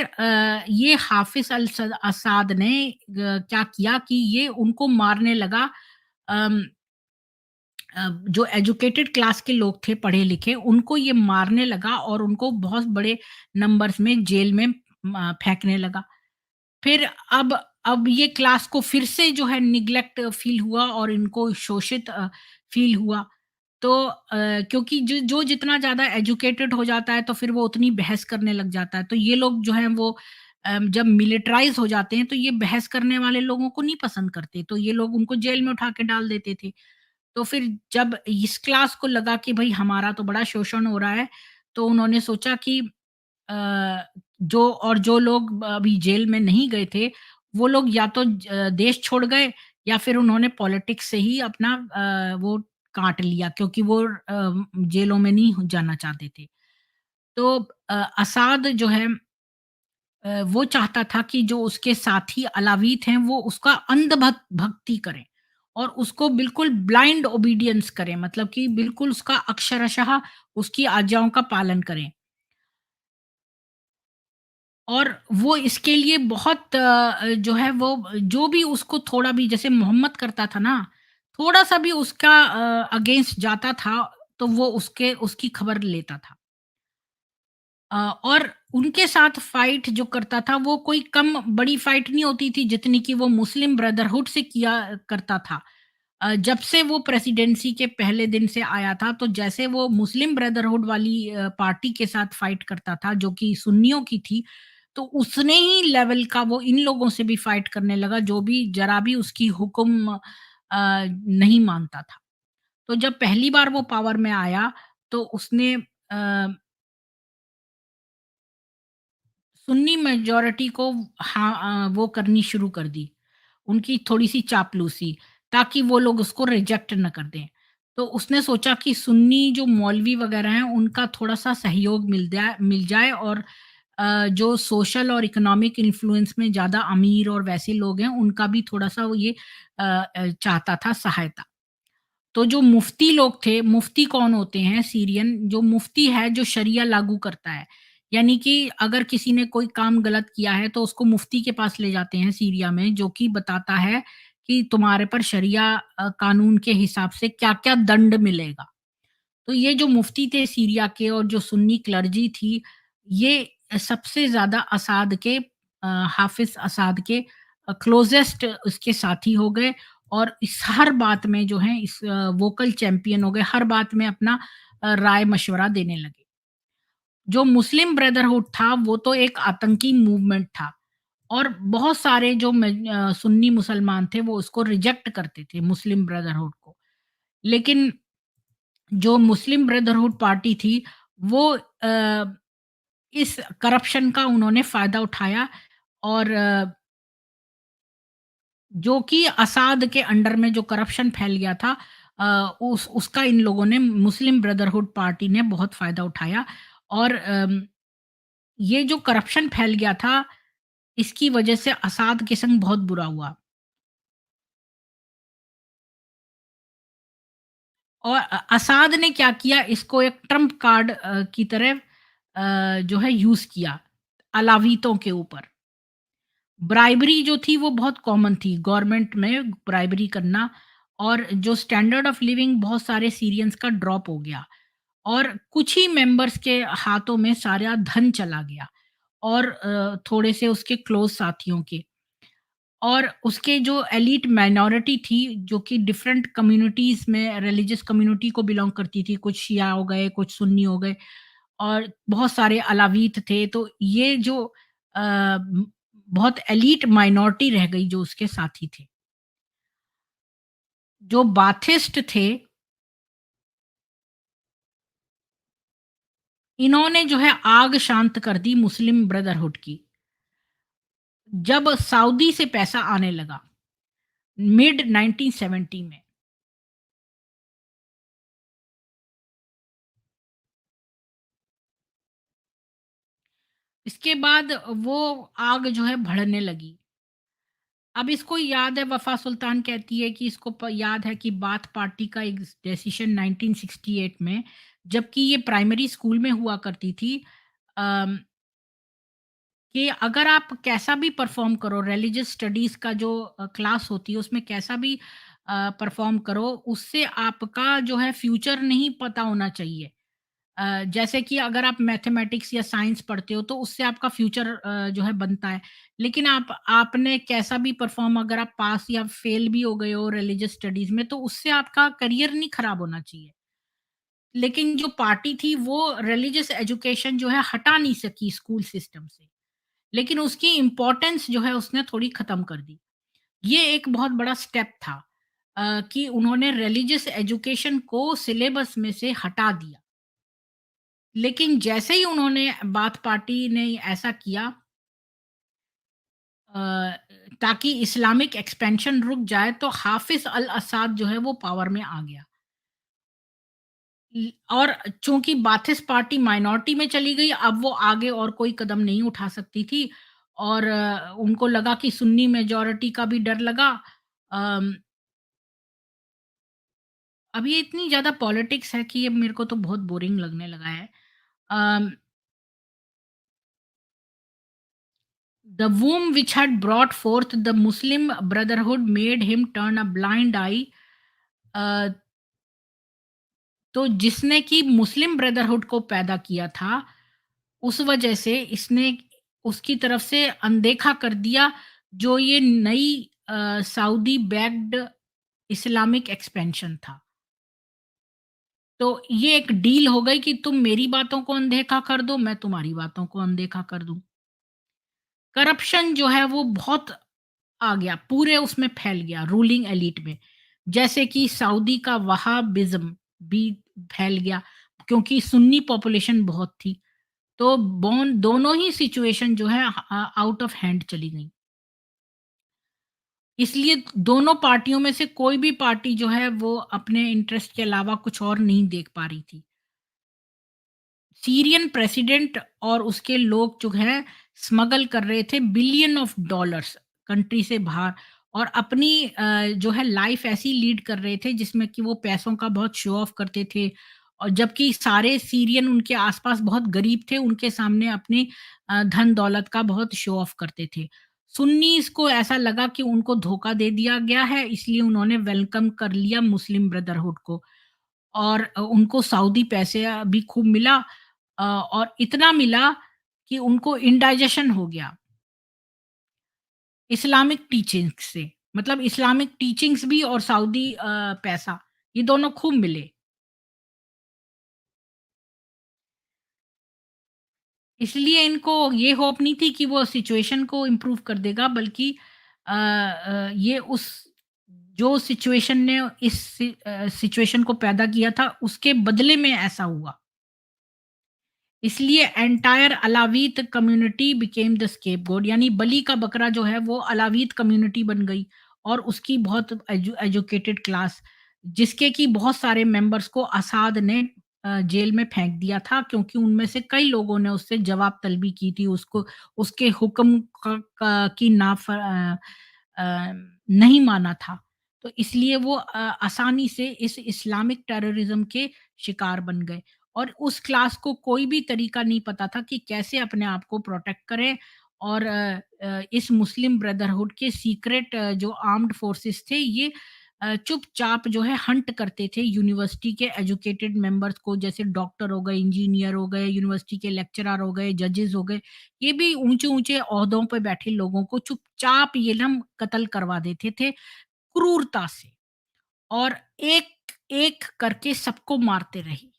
ये हाफ़िज़ असाद ने क्या किया कि ये उनको मारने लगा। अम, जो एजुकेटेड क्लास के लोग थे, पढ़े-लिखे, उनको ये मारने लगा और उनको बहुत बड़े नंबर्स में जेल में फेंकने लगा। फिर अब ये क्लास को फिर से जो है निग्लेक्ट फ़ील हुआ और इनको शोषित फ़ील हुआ। तो क्योंकि जो जो जितना ज़्यादा एजुकेटेड हो जाता है, तो फिर वो उतनी बहस करने लग जाता है। तो ये लोग जो हैं वो जब मिलिटराइज़ हो जाते हैं, तो ये बहस करने वाले लोगों को नहीं पसंद करते, तो ये लोग उनको जेल में उठा के डाल देते थे। तो फिर जब इस क्लास को लगा कि भई हमारा तो बड़ा शोषण हो रहा है, तो उन्होंने सोचा कि जो लोग अभी जेल में नहीं गए थे, वो लोग या तो देश छोड़ गए, या फिर उन्होंने पॉलिटिक्स से ही अपना वो काट लिया, क्योंकि वो जेलों में नहीं जाना चाहते थे। तो असाद जो है, वो चाहता था कि जो उसके साथी अलावीत हैं वो उसका भक्ति करें, और उसको बिल्कुल ब्लाइंड ओबीडियंस करें, मतलब कि बिल्कुल उसका अक्षरशः उसकी आज्ञाओं का पालन करें। और वो इसके लिए बहुत जो है वो जो भी उसको थोड़ा भी, जैसे मोहम्मद करता था ना, थोड़ा-सा भी उसका अगेंस्ट जाता था, तो वो उसकी खबर लेता था। और उनके साथ फाइट जो करता था, वो कोई कम बड़ी फाइट नहीं होती थी जितनी कि वो मुस्लिम ब्रदरहुड से किया करता था। जब से वो प्रेसिडेंसी के पहले दिन से आया था, तो जैसे वो मुस्लिम ब्रदरहुड वाली पार्टी के साथ फाइट करता था, जो कि सुन्नियों की थी, तो उसने ही लेवल का वो इन लोगों से भी फाइट करने लगा, जो भी ज़रा भी उसकी हुक्म नहीं मानता था। तो जब पहली बार वो पावर में आया, तो उसने सुन्नी मेजॉरिटी को वो करनी शुरू कर दी, उनकी थोड़ी-सी चापलूसी, ताकि वो लोग उसको रिजेक्ट ना कर दें। तो उसने सोचा कि सुन्नी जो मौलवी वगैरह हैं, उनका थोड़ा-सा सहयोग मिल जाए, और जो सोशल और इकोनॉमिक इन्फ्लुएंस में ज़्यादा अमीर और वैसे लोग हैं, उनका भी थोड़ा-सा वो ये चाहता था सहायता। तो जो मुफ्ती लोग थे, मुफ्ती कौन होते हैं सीरियन, जो मुफ्ती है जो शरिया लागू करता है। यानी कि अगर किसी ने कोई काम गलत किया है, तो उसको मुफ्ती के पास ले जाते हैं सीरिया में, जो कि बताता है कि तुम्हारे पर शरिया कानून के हिसाब से क्या-क्या दंड मिलेगा। तो ये जो मुफ्ती थे सीरिया के, और जो सुन्नी क्लर्जी थी, ये सबसे ज़्यादा हाफ़िज़ असाद के क्लोज़ेस्ट उसके साथी हो गए, और इस हर बात में जो है वोकल चैंपियन हो गए, हर बात में अपना राय-मशवरा देने लगे। जो मुस्लिम ब्रदरहुड था वो तो एक आतंकी मूवमेंट था और बहुत सारे जो सुन्नी मुसलमान थे वो उसको रिजेक्ट करते थे मुस्लिम ब्रदरहुड को। लेकिन जो मुस्लिम ब्रदरहुड पार्टी थी वो इस करप्शन का उन्होंने फ़ायदा उठाया और जो कि असाद के अंडर में जो करप्शन फैल गया था उस उसका इन लोगों ने मुस्लिम ब्रदरहुड पार्टी ने बहुत फ़ायदा उठाया और ये जो करप्शन फैल गया था, इसकी वजह से असाद के संग बहुत बुरा हुआ। और असाद ने क्या किया इसको एक ट्रम्प कार्ड की तरह जो है यूज़ किया, अलावियों के ऊपर। ब्राइबरी जो थी वो बहुत कॉमन थी, गवर्नमेंट में ब्राइबरी करना और जो स्टैंडर्ड ऑफ लिविंग बहुत सारे सीरियंस का ड्रॉप हो गया और कुछ ही मेंबर्स के हाथों में सारा धन चला गया और थोड़े से उसके क्लोज़ साथियों के। और उसके जो एलीट माइनॉरिटी थी, जो कि डिफरेंट कम्युनिटीज़ में रिलीजियस कम्युनिटी को बिलॉन्ग करती थी, कुछ शिया हो गए, कुछ सुन्नी हो गए और बहुत सारे अलावीत थे। तो ये जो बहुत एलीट माइनॉरिटी रह गई जो उसके साथी थे। जो बाथिस्ट थे, इन्होंने जो है आग शांत कर दी मुस्लिम ब्रदरहुड की। जब सऊदी से पैसा आने लगा, मिड 1970 में। इसके बाद वो आग जो है बढ़ने लगी। अब इसको याद है वफ़ा सुल्तान कहती है कि इसको याद है कि बाथ पार्टी का एक डिसीजन 1968 में जबकि ये प्राइमरी स्कूल में हुआ करती थी अम, कि अगर आप कैसा भी परफॉर्म करो रिलीजियस स्टडीज़ का जो क्लास होती है उसमें कैसा भी परफॉर्म करो उससे आपका जो है फ्यूचर नहीं पता होना चाहिए। जैसे कि अगर आप मैथमेटिक्स या साइंस पढ़ते हो तो उससे आपका फ्यूचर जो है बनता है। लेकिन आपने कैसा भी परफ़ॉर्म अगर आप पास या फेल भी हो गए हो रिलिजियस स्टडीज़ में तो उससे आपका करियर नहीं खराब होना चाहिए। लेकिन जो पार्टी थी वो रिलिजियस एजुकेशन जो है हटा नहीं सकी स्कूल सिस्टम से। लेकिन उसकी इम्पोर्टेंस जो है उसने थोड़ी ख़त्म कर दी। ये एक बहुत बड़ा स्टेप था कि उन्होंने रिलिजियस एजुकेशन को सिलेबस में से हटा दिया। लेकिन जैसे ही उन्होंने बाथ पार्टी ने ऐसा किया अ, ताकि इस्लामिक एक्सपेंशन रुक जाए तो हाफ़िज़ अल-असाद जो है वो पावर में आ गया। और चूँकि बाथिस्ट पार्टी माइनॉरिटी में चली गई अब वो आगे और कोई कदम नहीं उठा सकती थी और उनको लगा कि सुन्नी मेजॉरिटी का भी डर लगा। अम, अब ये इतनी ज़्यादा पॉलिटिक्स है कि अब मेरे को तो बहुत बोरिंग लगने लगा है। अम The womb which had brought forth the Muslim Brotherhood made him turn a blind eye. अ, तो जिसने कि मुस्लिम ब्रदरहुड को पैदा किया था, उस वजह से इसने उसकी तरफ से अनदेखा कर दिया, जो ये नई सऊदी बैक्ड इस्लामिक एक्सपेंशन था। तो ये एक डील हो गई कि तुम मेरी बातों को अनदेखा कर दो, मैं तुम्हारी बातों को अनदेखा कर दूँ। करप्शन जो है वो बहुत आ गया, पूरे उसमें फैल गया रूलिंग एलीट में। जैसे कि सऊदी का वहाबिज़्म भी फैल गया क्योंकि सुन्नी पॉपुलेशन बहुत थी। तो बोन दोनों ही सिचुएशन जो है आउट ऑफ हैंड चली गई। इसलिए दोनों पार्टियों में से कोई भी पार्टी जो है वो अपने इंटरेस्ट के अलावा कुछ और नहीं देख पा रही थी। सीरियन प्रेसिडेंट और उसके लोग जो हैं स्मगल कर रहे थे बिलियन ऑफ डॉलर्स कंट्री से बाहर और अपनी जो है लाइफ ऐसी लीड कर रहे थे जिसमें कि वो पैसों का बहुत शो ऑफ करते थे और जबकि सारे सीरियन उनके आसपास बहुत गरीब थे उनके सामने अपनी धन दौलत का बहुत शो ऑफ करते थे। सुन्नीस को ऐसा लगा कि उनको धोखा दे दिया गया है इसलिए उन्होंने वेलकम कर लिया मुस्लिम ब्रदरहुड को और उनको सऊदी पैसे भी खूब मिला और इतना मिला कि उनको इंडाइजेशन हो गया इस्लामिक टीचिंग्स से। मतलब इस्लामिक टीचिंग्स भी और सऊदी पैसा, ये दोनों खूब मिले। इसलिए इनको ये होप नहीं थी कि वो सिचुएशन को इम्प्रूव कर देगा, बल्कि ये उस जो सिचुएशन ने सिचुएशन को पैदा किया था, उसके बदले में ऐसा हुआ। इसलिए entire Alawite community became the scapegoat, यानी बलि का बकरा जो है वो अलावीत कम्युनिटी बन गई, और उसकी बहुत एजुकेटेड क्लास, जिसके कि बहुत सारे मेंबर्स को असाद ने जेल में फेंक दिया था, क्योंकि उनमें से कई लोगों ने उससे जवाब तलबी की थी, उसको उसके हुक्म की नहीं माना था। तो इसलिए वो आसानी से इस इस्लामिक टेररिज्म के शिकार बन गए, और उस क्लास को कोई भी तरीका नहीं पता था कि कैसे अपने आप को प्रोटेक्ट करें। और इस मुस्लिम ब्रदरहुड के सीक्रेट जो आर्म्ड फोर्सेस थे, ये चुपचाप जो है हंट करते थे यूनिवर्सिटी के एजुकेटेड मेंबर्स को, जैसे डॉक्टर हो गए, इंजीनियर हो गए, यूनिवर्सिटी के लेक्चरर हो गए, जजेस हो गए, ये भी ऊंचे ऊंचे ओहदों पे बैठे लोगों को चुपचाप ये हम कत्ल करवा देते थे, क्रूरता से। और एक एक करके सबको मारते रहे।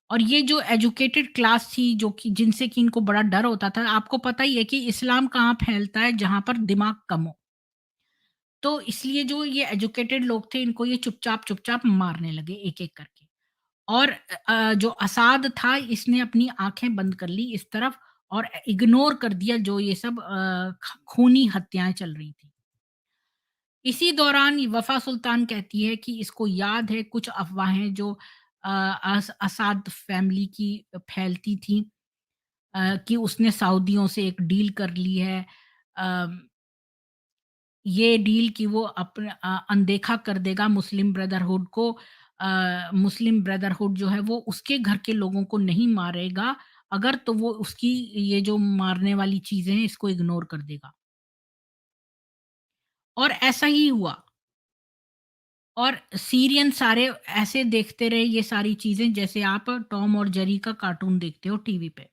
और ये जो एजुकेटेड क्लास थी, जो कि जिनसे कि इनको बड़ा डर होता था, आपको पता ही है कि इस्लाम कहाँ फैलता है, जहाँ पर दिमाग कम हो। तो इसलिए जो ये एजुकेटेड लोग थे, इनको ये चुपचाप-चुपचाप मारने लगे एक-एक करके। और जो असाद था, इसने अपनी आँखें बंद कर ली इस तरफ, और इग्नोर कर दिया जो ये सब ख खूनी हत्याएँ चल रही थी। इसी दौरान वफ़ा सुल्तान कहती है कि इसको याद है कुछ अफ़वाहें जो असाद फैमिली की फैलती थी, कि उसने सऊदियों से एक डील कर ली है। अम, ये डील कि वो अनदेखा कर देगा मुस्लिम ब्रदरहुड को। मुस्लिम ब्रदरहुड जो है वो उसके घर के लोगों को नहीं मारेगा, अगर तो वो उसकी ये जो मारने वाली चीज़ें हैं इसको इग्नोर कर देगा। और ऐसा ही हुआ। और सीरियन सारे ऐसे देखते रहे ये सारी चीज़ें, जैसे आप टॉम और जेरी का कार्टून देखते हो टीवी पे।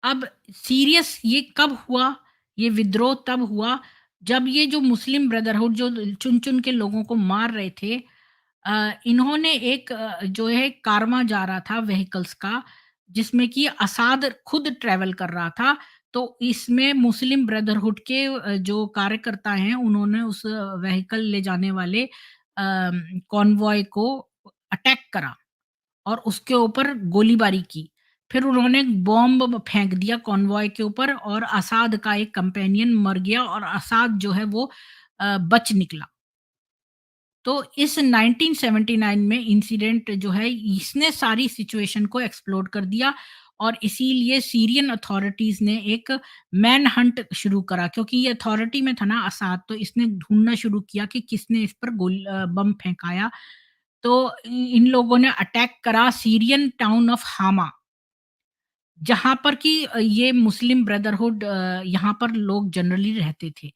अब सीरियस ये कब हुआ? ये विद्रोह तब हुआ जब ये जो मुस्लिम ब्रदरहुड जो चुन-चुन के लोगों को मार रहे थे, इन्होंने एक जो है कारवां जा रहा था व्हीकल्स का, जिसमें कि असाद खुद ट्रैवल कर रहा था। तो इसमें मुस्लिम ब्रदरहुड के जो कार्यकर्ता हैं, उन्होंने उस व्हीकल ले जाने वाले कॉन्वॉय को अटैक करा और उसके ऊपर गोलीबारी की। फिर उन्होंने बॉम्ब फेंक दिया कॉन्वॉय के ऊपर, और असाद का एक कंपेनियन मर गया, और असाद जो है वो बच निकला। तो इस 1979 में इंसिडेंट जो है, इसने सारी सिचुएशन को एक्सप्लोड कर दिया, और इसीलिए सीरियन अथॉरिटीज़ ने एक मैन हंट शुरू करा, क्योंकि ये अथॉरिटी में था ना असाद, तो इसने ढूँढना शुरू किया कि किसने इस पर बम फेंकाया। तो इन लोगों ने अटैक करा सीरियन टाउन ऑफ हामा, जहाँ पर कि ये मुस्लिम ब्रदरहुड यहाँ पर लोग जनरली रहते थे,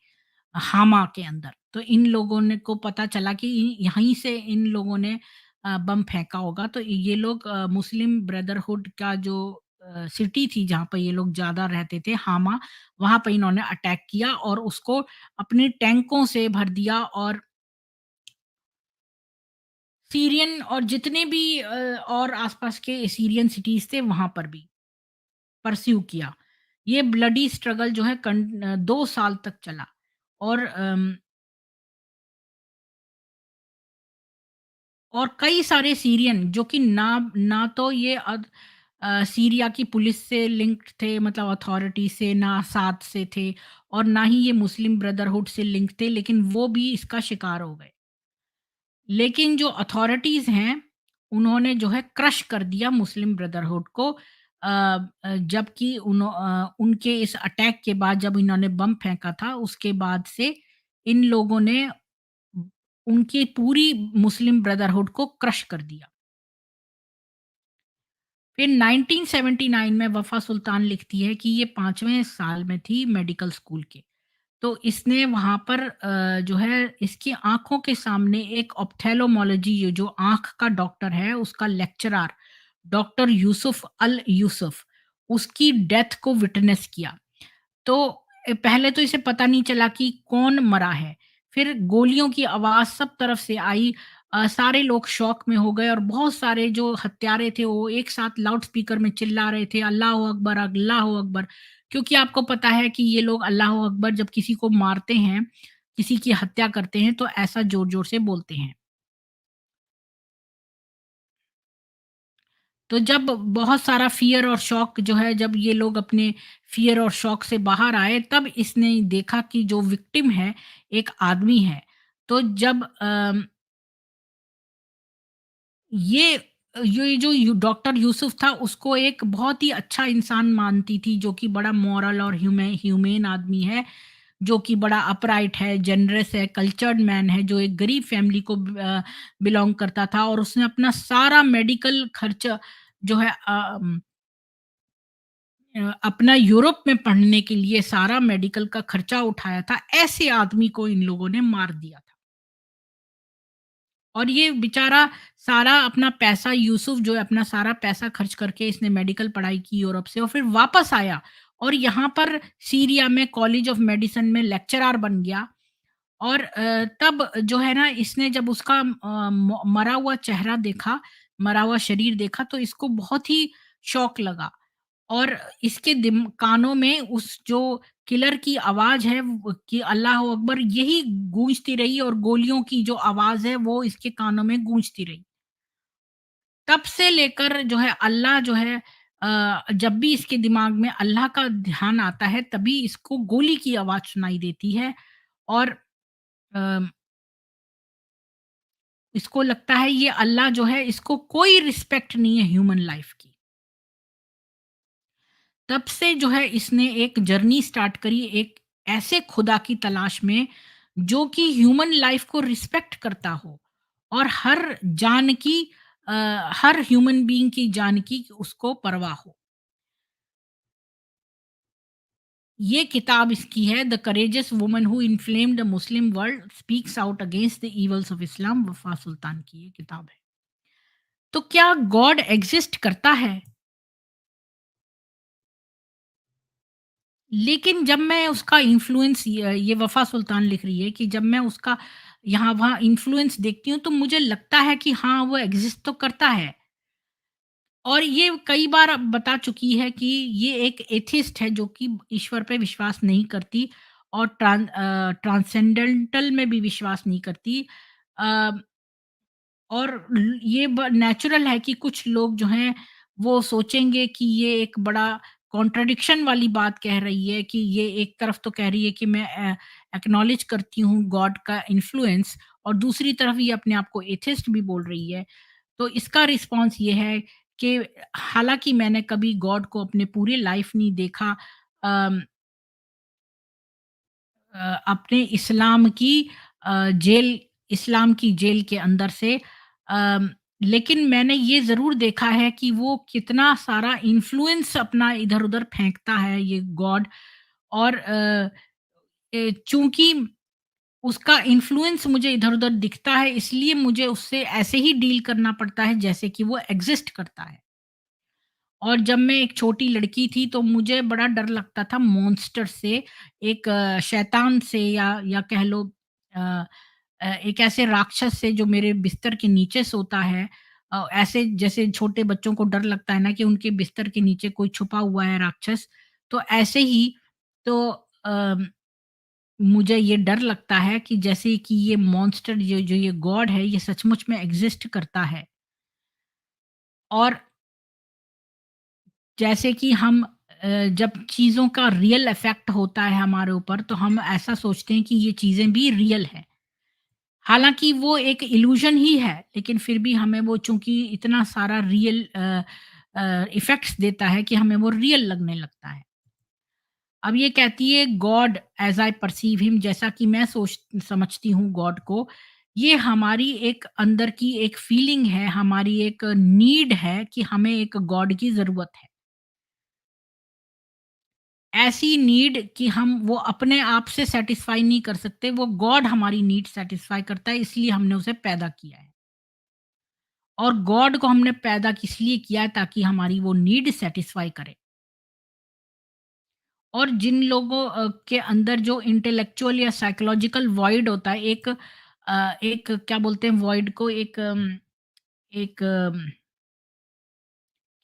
हामा के अंदर। तो इन लोगों ने को पता चला कि यहीं से इन लोगों ने बम फेंका होगा। तो ये लोग मुस्लिम ब्रदरहुड का जो सिटी थी जहाँ पे ये लोग ज़्यादा रहते थे, हामा, वहाँ पे इन्होंने अटैक किया और उसको अपने टैंकों से भर दिया, और सीरियन और जितने भी और आसपास के सीरियन सिटीज़ थे वहाँ पर भी परस्यू किया। ये ब्लडी स्ट्रगल जो है 2 साल तक चला। और और कई सारे सीरियन जो कि ना ना तो ये सीरिया की पुलिस से लिंक्ड थे, मतलब अथॉरिटी से, ना साथ से थे, और ना ही ये मुस्लिम ब्रदरहुड से लिंक थे, लेकिन वो भी इसका शिकार हो गए। लेकिन जो अथॉरिटीज़ हैं, उन्होंने जो है क्रश कर दिया मुस्लिम ब्रदरहुड को। जबकि उनके इस अटैक के बाद जब इन्होंने बम फेंका था, उसके बाद से इन लोगों ने उनकी पूरी मुस्लिम ब्रदरहुड को क्रश कर दिया। फिर 1979 में वफ़ा सुल्तान लिखती है कि ये 5वें साल में थी मेडिकल स्कूल के। तो इसने वहाँ पर जो है इसकी आँखों के सामने एक ऑप्थेल्मोलॉजी, ये जो आँख का डॉक्टर है, उसका लेक्चरर डॉक्टर यूसुफ अल यूसुफ, उसकी डेथ को विटनेस किया। तो पहले तो इसे पता नहीं चला कि कौन मरा है। फिर गोलियों की आवाज़ सब तरफ से आई। सारे लोग शॉक में हो गए और बहुत सारे जो हत्यारे थे वो एक साथ लाउड स्पीकर में चिल्ला रहे थे, अल्लाह अकबर, अल्लाह अकबर। क्योंकि आपको पता है कि ये लोग अल्लाह अकबर जब किसी को मारते हैं, किसी की हत्या करते हैं तो ऐसा ज़ोर-ज़ोर से बोलते हैं। तो जब बहुत सारा फ़ियर और शॉक जो है, जब ये लोग अपने फ़ियर और शॉक से बाहर आए, तब इसने देखा कि जो विक्टिम है, एक आदमी है। तो जब ये ये जो डॉक्टर यूसुफ था, उसको एक बहुत ही अच्छा इंसान मानती थी, जो कि बड़ा मॉरल और ह्यूमेन आदमी है, जो कि बड़ा अपराइट है, जनरस है, कल्चर्ड मैन है, जो एक गरीब फैमिली को बिलॉन्ग करता था और उसने अपना सारा मेडिकल खर्च जो है अपना यूरोप में पढ़ने के लिए सारा मेडिकल का खर्चा उठाया था। ऐसे आदमी को इन लोगों ने मार दिया था। और ये बेचारा सारा अपना पैसा, यूसुफ जो है अपना सारा पैसा खर्च करके इसने मेडिकल पढ़ाई की यूरोप से और फिर वापस आया और यहाँ पर सीरिया में कॉलेज ऑफ मेडिसिन में लेक्चरर बन गया। और तब जो है ना, इसने जब उसका मरा हुआ चेहरा देखा, मरा हुआ शरीर देखा, तो इसको बहुत ही शौक लगा। और इसके कानों में उस जो किलर की आवाज़ है कि अल्लाह अकबर, यही गूंजती रही और गोलियों की जो आवाज़ है वो इसके कानों में गूंजती रही। तब से लेकर जो है अल्लाह जो है, जब भी इसके दिमाग में अल्लाह का ध्यान आता है तभी इसको गोली की आवाज़ सुनाई देती है। और अ, इसको लगता है ये अल्लाह जो है, इसको कोई रिस्पेक्ट नहीं है ह्यूमन लाइफ की। तब से जो है इसने एक जर्नी स्टार्ट करी, एक ऐसे खुदा की तलाश में जो कि ह्यूमन लाइफ को रिस्पेक्ट करता हो और हर जान की, हर ह्यूमन बीइंग की जान की उसको परवाह हो। ये किताब इसकी है, the courageous woman who inflamed the Muslim world speaks out against the evils of Islam, वफा सुल्तान की ये किताब है। तो क्या गॉड एग्जिस्ट करता है? लेकिन जब मैं उसका इन्फ्लुएंस, ये वफ़ा सुल्तान लिख रही है कि जब मैं उसका यहाँ-वहाँ इन्फ्लुएंस देखती हूँ, तो मुझे लगता है कि हाँ, वो एग्ज़िस्ट तो करता है। और ये कई बार अब बता चुकी है कि ये एक एथिस्ट है जो कि ईश्वर पे विश्वास नहीं करती और ट्रांसेंडेंटल में भी विश्वास नहीं करती। अ और ये नेचुरल है कि कुछ लोग जो हैं वो सोचेंगे कि ये एक बड़ा कॉन्ट्रडिक्शन वाली बात कह रही है, कि ये एक तरफ तो कह रही है कि मैं एक्नॉलेज करती हूँ गॉड का इन्फ्लुएंस, और दूसरी तरफ ये अपने आप को एथिस्ट भी बोल रही है। तो इसका रिस्पॉन्स ये है कि हालांकि मैंने कभी गॉड को अपने पूरे लाइफ नहीं देखा, अपने जेल इस्लाम की जेल के अंदर से, अम, लेकिन मैंने ये ज़रूर देखा है कि वो कितना सारा इन्फ्लुएंस अपना इधर-उधर फेंकता है ये गॉड। और चूँकि उसका इन्फ्लुएंस मुझे इधर-उधर दिखता है, इसलिए मुझे उससे ऐसे ही डील करना पड़ता है जैसे कि वो एग्ज़िस्ट करता है। और जब मैं एक छोटी लड़की थी तो मुझे बड़ा डर लगता था मॉन्स्टर से, एक शैतान से, या कह लो अ एक ऐसे राक्षस से जो मेरे बिस्तर के नीचे सोता है। ऐसे जैसे छोटे बच्चों को डर लगता है ना कि उनके बिस्तर के नीचे कोई छुपा हुआ है राक्षस, तो ऐसे ही तो मुझे ये डर लगता है कि जैसे कि ये मॉन्स्टर, जो जो ये गॉड है, ये सचमुच में एग्ज़िस्ट करता है। और जैसे कि हम जब चीज़ों का रियल इफ़ेक्ट होता है हमारे ऊपर, तो हम ऐसा सोचते हैं कि ये चीज़ें भी रियल हैं। हालाँकि वो एक इल्यूज़न ही है, लेकिन फिर भी हमें वो चूँकि इतना सारा रियल इफ़ेक्ट्स देता है कि हमें वो रियल लगने लगता है। अब ये कहती है God as I perceive him, जैसा कि मैं सोच समझती हूँ गॉड को, ये हमारी एक अंदर की एक फीलिंग है, हमारी एक नीड है कि हमें एक गॉड की ज़रूरत है। ऐसी नीड कि हम वो अपने आप से सैटिस्फाई नहीं कर सकते, वो गॉड हमारी नीड सैटिस्फाई करता है, इसलिए हमने उसे पैदा किया है। और गॉड को हमने पैदा इसलिए किया है ताकि हमारी वो नीड सैटिस्फाई करे। और जिन लोगों के अंदर जो इंटेलेक्चुअल या साइकोलॉजिकल वॉइड होता है, एक एक क्या बोलते हैं वॉइड को, एक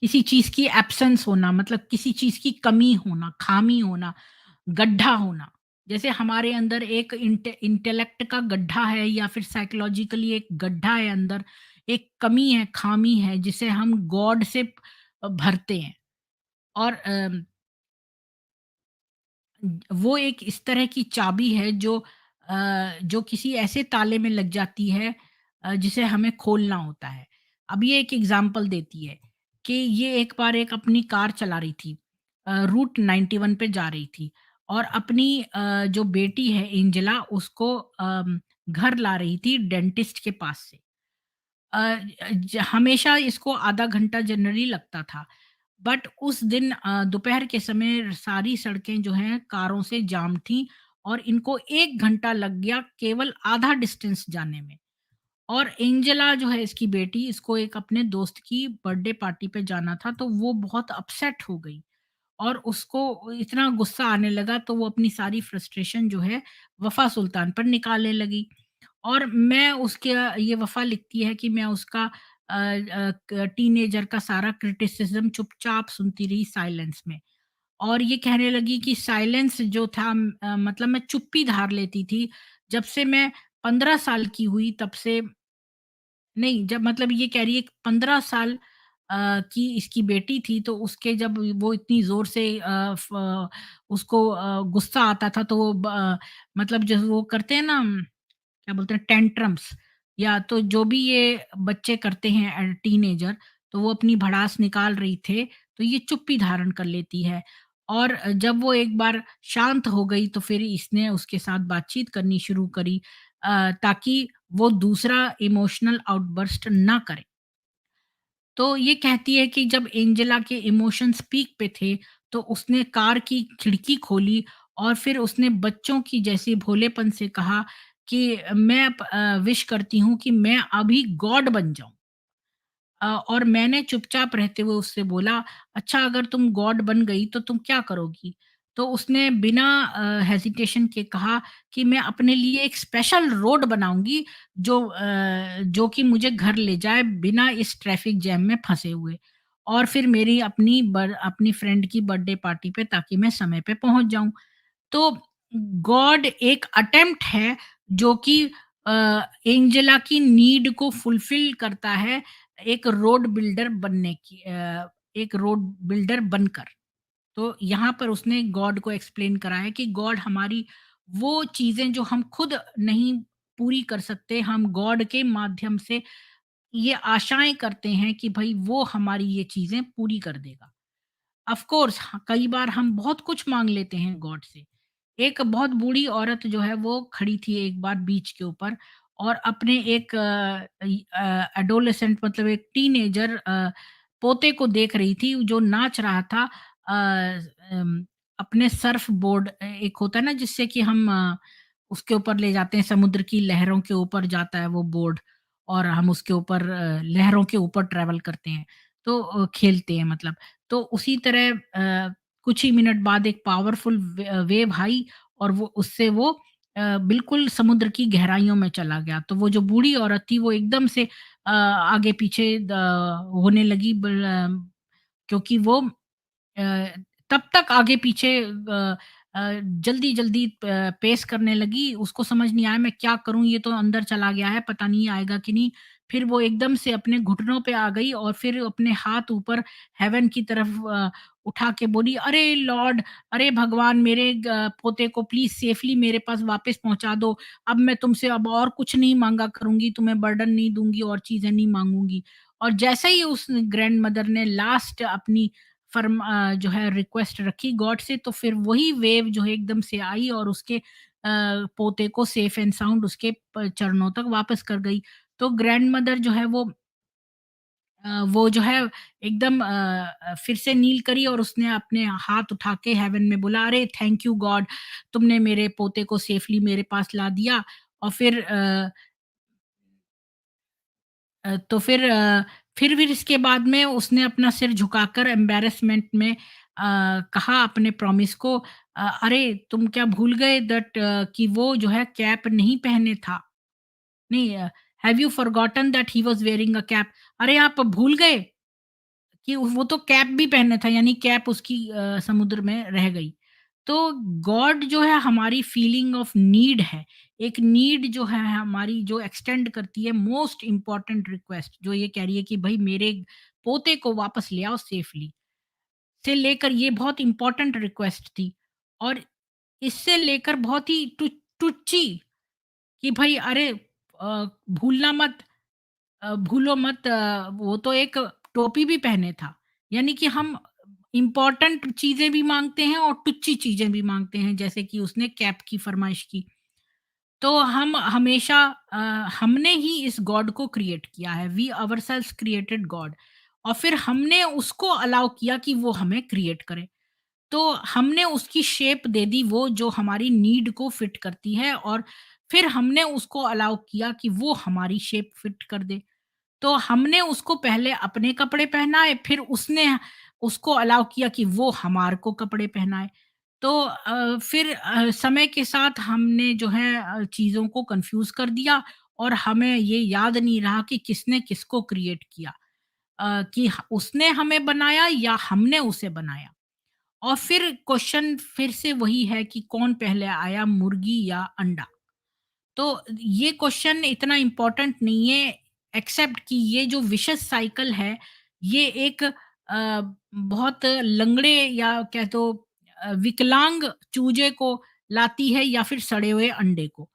किसी चीज़ की एब्सेंस होना, मतलब किसी चीज़ की कमी होना, खामी होना, गड्ढा होना। जैसे हमारे अंदर एक इंटेलेक्ट का गड्ढा है, या फिर साइकोलॉजिकली एक गड्ढा है अंदर, एक कमी है, खामी है, जिसे हम गॉड से भरते हैं। और वो एक इस तरह की चाबी है जो किसी ऐसे ताले में लग जाती है जिसे हमें खोलना होता है। अब ये एक एग्ज़ाम्पल देती है कि ये एक बार एक अपनी कार चला रही थी, रूट 91 पे जा रही थी, और अपनी जो बेटी है एंजेला, उसको घर ला रही थी डेंटिस्ट के पास से। हमेशा इसको आधा घंटा जनरली लगता था, बट उस दिन दोपहर के समय सारी सड़कें जो हैं कारों से जाम थी, और इनको 1 घंटा लग गया केवल आधा डिस्टेंस जाने में। और एंजेला जो है इसकी बेटी, इसको एक अपने दोस्त की बर्थडे पार्टी पे जाना था, तो वो बहुत अपसेट हो गई, और उसको इतना गुस्सा आने लगा, तो वो अपनी सारी फ्रस्ट्रेशन जो है वफ़ा सुल्तान पर निकालने लगी। और मैं उसके ये वफ़ा लिखती है कि मैं उसका टीनेजर का सारा क्रिटिसिज़्म चुपचाप सुनती रही साइलेंस में। और ये कहने लगी कि साइलेंस जो था, मतलब मैं चुप्पी धार लेती थी। जब से मैं 15 साल की हुई तब से, नहीं, जब मतलब ये कह रही है कि 15 साल की इसकी बेटी थी, तो उसके जब वो इतनी ज़ोर से उसको गुस्सा आता था, तो वो मतलब जो वो करते हैं ना, क्या बोलते हैं, टेंट्रम्स, या तो जो भी ये बच्चे करते हैं टीनेजर, तो वो अपनी भड़ास निकाल रही थे, तो ये चुप्पी धारण कर लेती है। और जब वो एक बार शांत हो गई, तो फिर इसने उसके साथ बातचीत करनी शुरू करी, ताकि वो दूसरा इमोशनल आउटबर्स्ट ना करे। तो ये कहती है कि जब एंजेला के इमोशंस पीक पे थे, तो उसने कार की खिड़की खोली, और फिर उसने बच्चों की जैसे भोलेपन से कहा कि मैं विश करती हूँ कि मैं अभी गॉड बन जाऊँ। और मैंने चुपचाप रहते हुए उससे बोला, "अच्छा, अगर तुम गॉड बन गई तो तुम क्या करोगी?" तो उसने बिना हेजिटेशन के कहा कि मैं अपने लिए एक स्पेशल रोड बनाऊँगी, जो कि मुझे घर ले जाए बिना इस ट्रैफिक जैम में फँसे हुए। और फिर मेरी अपनी फ्रेंड की बर्थडे पार्टी पे, ताकि मैं समय पे पहुँच जाऊँ। तो गॉड एक अटेम्प्ट है जो कि एंजेला की नीड को फुलफिल करता है, एक रोड बिल्डर बनने की, एक रोड बिल्डर बनकर। तो यहाँ पर उसने गॉड को एक्सप्लेन करा है कि गॉड हमारी वो चीज़ें जो हम खुद नहीं पूरी कर सकते, हम गॉड के माध्यम से ये आशाएँ करते हैं कि भई वो हमारी ये चीज़ें पूरी कर देगा। ऑफ कोर्स, कई बार हम बहुत कुछ माँग लेते हैं गॉड से। एक बहुत बूढ़ी औरत जो है वो खड़ी थी एक बार बीच के ऊपर, और अपने एक एडोलेसेंट, मतलब एक टीनेजर पोते को देख रही थी जो नाच रहा था, अपने सर्फ बोर्ड, एक होता है ना जिससे कि हम उसके ऊपर ले जाते हैं, समुद्र की लहरों के ऊपर जाता है वो बोर्ड, और हम उसके ऊपर लहरों के ऊपर ट्रैवल करते हैं, तो खेलते हैं मतलब। तो उसी तरह कुछ ही मिनट बाद एक पावरफुल वेव आई, और वो उससे वो बिल्कुल समुद्र की गहराइयों में चला गया। तो वो जो बूढ़ी औरत थी वो एकदम से आगे पीछे होने लगी, क्योंकि वो तब तक आगे पीछे जल्दी-जल्दी पेस करने लगी, उसको समझ नहीं आया मैं क्या करूँ? ये तो अंदर चला गया है, पता नहीं आएगा कि नहीं। फिर वो एकदम से अपने घुटनों पे आ गई, और फिर अपने हाथ ऊपर हेवन की तरफ उठा के बोली, "अरे लॉर्ड! अरे भगवान! मेरे पोते को प्लीज़ सेफली मेरे पास वापस पहुँचा दो। अब मैं तुमसे अब और कुछ नहीं माँगा करूँगी, तुम्हें बर्डन नहीं दूँगी और चीज़ें नहीं माँगूँगी।" और जैसे ही उस ग्रैंडमदर ने लास्ट अपनी जो है रिक्वेस्ट रखी गॉड से, तो फिर वही वेव जो है एकदम से आई, और उसके पोते को सेफ एंड साउंड उसके चरणों तक वापस कर गई। तो ग्रैंडमदर जो है वो जो है एकदम फिर से नील करी, और उसने अपने हाथ उठा के हेवन में बोला, अरे थैंक यू गॉड, तुमने मेरे पोते को सेफली मेरे पास ला दिया। और फिर इसके बाद में उसने अपना सिर झुकाकर एम्बैरेसमेंट में कहा अपने प्रॉमिस को, अरे तुम क्या भूल गए दैट कि वो जो है कैप नहीं पहने था। नहीं, have you forgotten that he was wearing a cap? अरे आप भूल गए कि वो तो कैप भी पहने था, यानी कैप उसकी समुद्र में रह गई। तो गॉड जो है हमारी फीलिंग ऑफ नीड है। एक नीड जो है हमारी, जो एक्सटेंड करती है मोस्ट इम्पोर्टेंट रिक्वेस्ट, जो ये कह रही है कि भई मेरे पोते को वापस ले आओ सेफली, से लेकर ये बहुत इम्पोर्टेंट रिक्वेस्ट थी। और इससे लेकर बहुत ही टुच्ची कि भई अरे भूलना मत, भूलो मत, वो तो एक टोपी भी पहने था। यानी कि हम इम्पोर्टेंट चीज़ें भी माँगते हैं और टुच्ची चीज़ें भी माँगते हैं, जैसे कि उसने कैप की फ़रमाइश की। तो हम हमेशा हमने ही इस गॉड को क्रिएट किया है, वी आवरसेल्व्स क्रिएटेड गॉड, और फिर हमने उसको अलाउ किया कि वो हमें क्रिएट करे। तो हमने उसकी शेप दे दी वो जो हमारी नीड को फिट करती है, और फिर हमने उसको अलाउ किया कि वो हमारी शेप फिट कर दे। तो हमने उसको पहले अपने कपड़े पहनाए, फिर उसने उसको अलाउ किया कि वो हमारे को कपड़े पहनाए। तो फिर समय के साथ हमने जो है चीज़ों को कन्फ्यूज़ कर दिया, और हमें ये याद नहीं रहा कि किसने किसको क्रिएट किया। कि उसने हमें बनाया या हमने उसे बनाया। और फिर क्वेश्चन फिर से वही है कि कौन पहले आया, मुर्गी या अंडा? तो ये क्वेश्चन इतना इम्पोर्टेंट नहीं है, एक्सेप्ट कि ये जो विशेष साइकिल है, ये एक बहुत लंगड़े या कह दो विकलांग चूजे को लाती है, या फिर सड़े हुए अंडे को।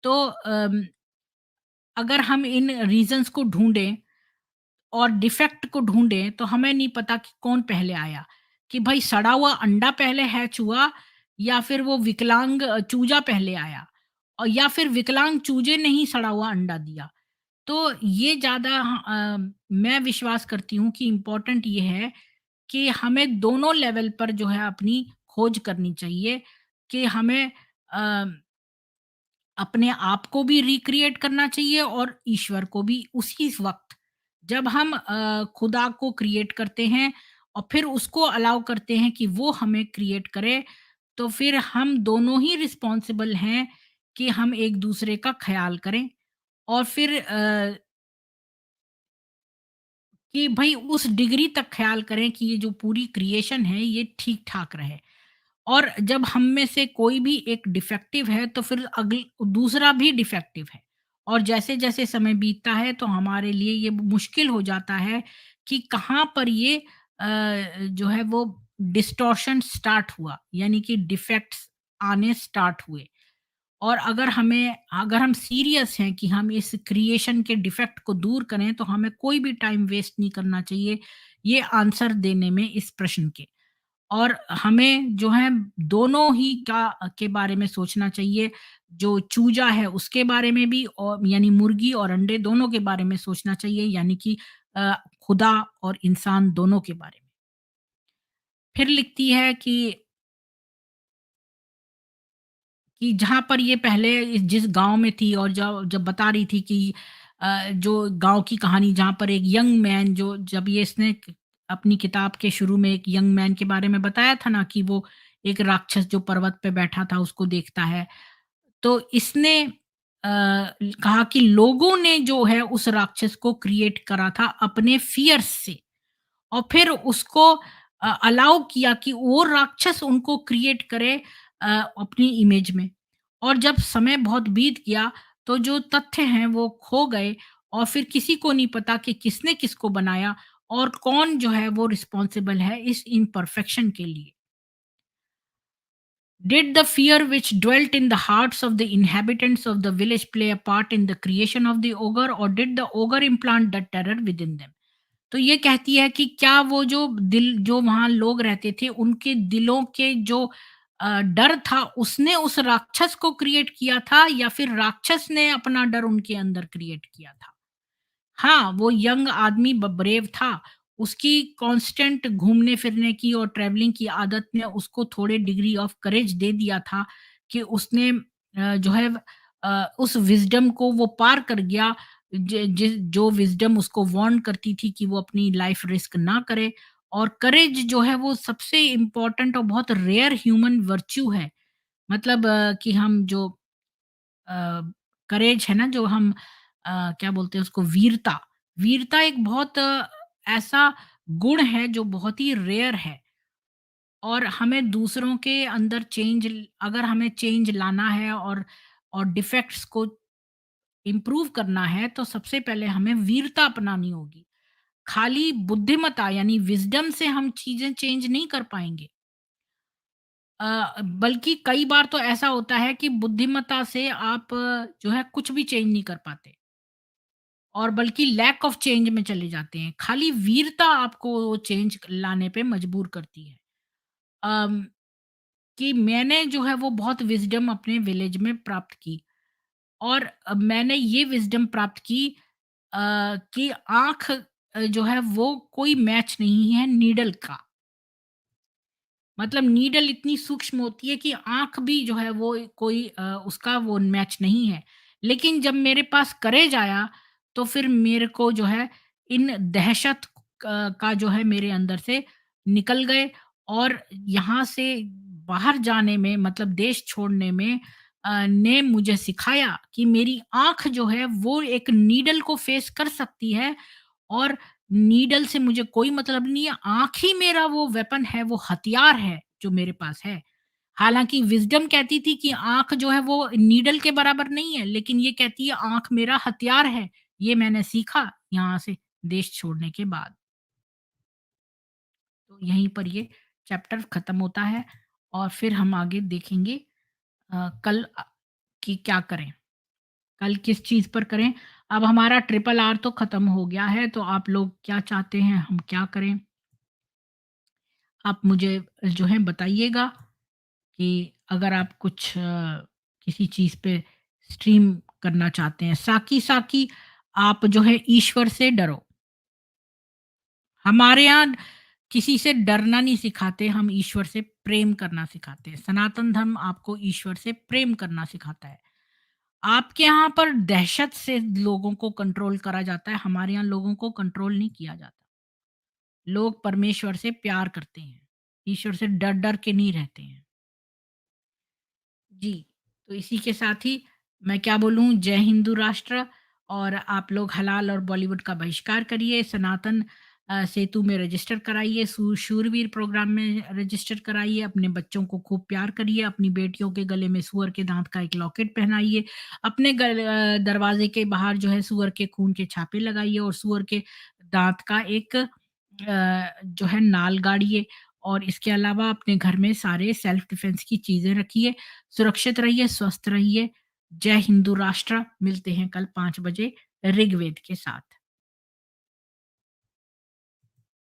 तो अगर हम इन रीजंस को ढूंढें और डिफेक्ट को ढूँढें, तो हमें नहीं पता कि कौन पहले आया, कि भई सड़ा हुआ अंडा पहले हैच हुआ, या फिर वो विकलांग चूजा पहले आया, और या फिर विकलांग चूजे ने ही सड़ा हुआ अंडा दिया। तो ये ज़्यादा मैं विश्वास करती हूँ कि इम्पोर्टेंट ये है कि हमें दोनों लेवल पर जो है अपनी खोज करनी चाहिए, कि हमें अ अपने आप को भी रिक्रिएट करना चाहिए और ईश्वर को भी उसी वक़्त। जब हम खुदा को क्रिएट करते हैं और फिर उसको अलाउ करते हैं कि वो हमें क्रिएट करे, तो फिर हम दोनों ही रिस्पॉन्सिबल हैं कि हम एक-दूसरे का ख़्याल करें, और फिर कि भई उस डिग्री तक ख़्याल करें कि ये जो पूरी क्रिएशन है ये ठीक-ठाक रहे। और जब हम में से कोई भी एक डिफेक्टिव है, तो फिर दूसरा भी डिफेक्टिव है, और जैसे जैसे समय बीतता है तो हमारे लिए ये मुश्किल हो जाता है कि कहाँ पर ये जो है वो डिस्टॉर्शन स्टार्ट हुआ, यानी कि डिफेक्ट्स आने स्टार्ट हुए। और अगर हम सीरियस हैं कि हम इस क्रिएशन के डिफेक्ट को दूर करें, तो हमें कोई भी टाइम वेस्ट नहीं करना चाहिए ये आंसर देने में इस प्रश्न के। और हमें जो है दोनों ही के बारे में सोचना चाहिए। जो चूजा है उसके बारे में भी, और यानी मुर्गी और अंडे दोनों के बारे में सोचना चाहिए, यानी कि अ, खुदा और इंसान दोनों के बारे में। फिर लिखती है कि जहाँ पर ये पहले जिस गाँव में थी, और जब जब बता रही थी कि जो गाँव की कहानी, जहाँ पर एक यंग मैन, जो जब ये इसने अपनी किताब के शुरू में एक यंग मैन के बारे में बताया था ना, कि वो एक राक्षस जो पर्वत पे बैठा था उसको देखता है। तो इसने कहा कि लोगों ने जो है उस राक्षस को क्रिएट करा था अपने फियर्स से, और फिर उसको अलाउ किया कि वो राक्षस उनको क्रिएट करे अपनी इमेज में। और जब समय बहुत बीत गया, तो जो तथ्य हैं वो खो गए, और फिर किसी को नहीं पता कि किसने किसको बनाया, और कौन जो है वो रिस्पॉन्सिबल है इस इम्परफेक्शन के लिए। Did the fear which dwelt in the hearts of the inhabitants of the village play a part in the creation of the ogre, or did the ogre implant the terror within them? तो ये कहती है कि क्या वो जो दिल, जो वहाँ लोग रहते थे, उनके दिलों के जो डर था, उसने उस राक्षस को क्रिएट किया था, या फिर राक्षस ने अपना डर उनके अंदर क्रिएट किया था? हाँ, वो यंग आदमी ब्रेव था। उसकी कांस्टेंट घूमने-फिरने की और ट्रैवलिंग की आदत ने उसको थोड़े डिग्री ऑफ करेज दे दिया था, कि उसने जो है उस विज़डम को वो पार कर गया, ज जिस जो विज़डम उसको वार्न करती थी कि वो अपनी लाइफ रिस्क ना करे। और करेज जो है वो सबसे इम्पोर्टेंट और बहुत रेयर ह्यूमन वर्च्यू है। मतलब कि हम जो अ, करेज है ना, जो हम क्या बोलते हैं उसको, वीरता। वीरता एक बहुत ऐसा गुण है जो बहुत ही रेयर है, और हमें दूसरों के अंदर अगर हमें चेंज लाना है और डिफेक्ट्स को इम्प्रूव करना है, तो सबसे पहले हमें वीरता अपनानी होगी। खाली बुद्धिमत्ता यानी विज़डम से हम चीज़ें चेंज नहीं कर पाएँगे। बल्कि कई बार तो ऐसा होता है कि बुद्धिमत्ता से आप जो है कुछ भी चेंज नहीं कर पाते, और बल्कि लैक ऑफ चेंज में चले जाते हैं। खाली वीरता आपको चेंज लाने पे मजबूर करती है। अम, कि मैंने जो है वो बहुत विज़डम अपने विलेज में प्राप्त की, और मैंने ये विज़डम प्राप्त की कि आँख जो है वो कोई मैच नहीं है नीडल का। मतलब नीडल इतनी सूक्ष्म होती है कि आँख भी जो है वो कोई उसका वो मैच नहीं है। लेकिन जब मेरे पास करेज आया, तो फिर मेरे को जो है इन दहशत का जो है मेरे अंदर से निकल गए, और यहाँ से बाहर जाने में, मतलब देश छोड़ने में ने मुझे सिखाया कि मेरी आँख जो है वो एक नीडल को फेस कर सकती है, और नीडल से मुझे कोई मतलब नहीं है, आँख ही मेरा वो वेपन है, वो हथियार है जो मेरे पास है। हालाँकि विज़डम कहती थी कि आँख जो है वो नीडल के बराबर नहीं है, लेकिन ये कहती है आँख मेरा हथियार है। ये मैंने सीखा यहाँ से देश छोड़ने के बाद। तो यहीं पर ये चैप्टर खत्म होता है, और फिर हम आगे देखेंगे कल कि क्या करें? कल किस चीज़ पर करें? अब हमारा ट्रिपल आर तो खत्म हो गया है, तो आप लोग क्या चाहते हैं हम क्या करें? आप मुझे जो है बताइएगा कि अगर आप कुछ किसी चीज़ पे स्ट्रीम करना चाहते हैं। साकी साकी आप जो है ईश्वर से डरो। हमारे यहाँ किसी से डरना नहीं सिखाते, हम ईश्वर से प्रेम करना सिखाते हैं। सनातन धर्म आपको ईश्वर से प्रेम करना सिखाता है। आपके यहाँ पर दहशत से लोगों को कंट्रोल करा जाता है, हमारे यहाँ लोगों को कंट्रोल नहीं किया जाता। लोग परमेश्वर से प्यार करते हैं, ईश्वर से डर-डर के नहीं रहते हैं। जी, तो इसी के साथ ही मैं क्या बोलूँ, जय हिंदू राष्ट्र, और आप लोग हलाल और बॉलीवुड का बहिष्कार करिए, सनातन सेतु में रजिस्टर कराइए, शूरवीर प्रोग्राम में रजिस्टर कराइए, अपने बच्चों को खूब प्यार करिए, अपनी बेटियों के गले में सूअर के दाँत का एक लॉकेट पहनाइए, अपने दरवाजे के बाहर जो है सूअर के खून के छापे लगाइए, और सूअर के दाँत का एक जो है नाल गाड़िए, और इसके अलावा अपने घर में सारे सेल्फ डिफेंस की चीज़ें रखिए। सुरक्षित रहिए, स्वस्थ रहिए। जय हिंदू राष्ट्र। मिलते हैं कल 5 बजे ऋग्वेद के साथ।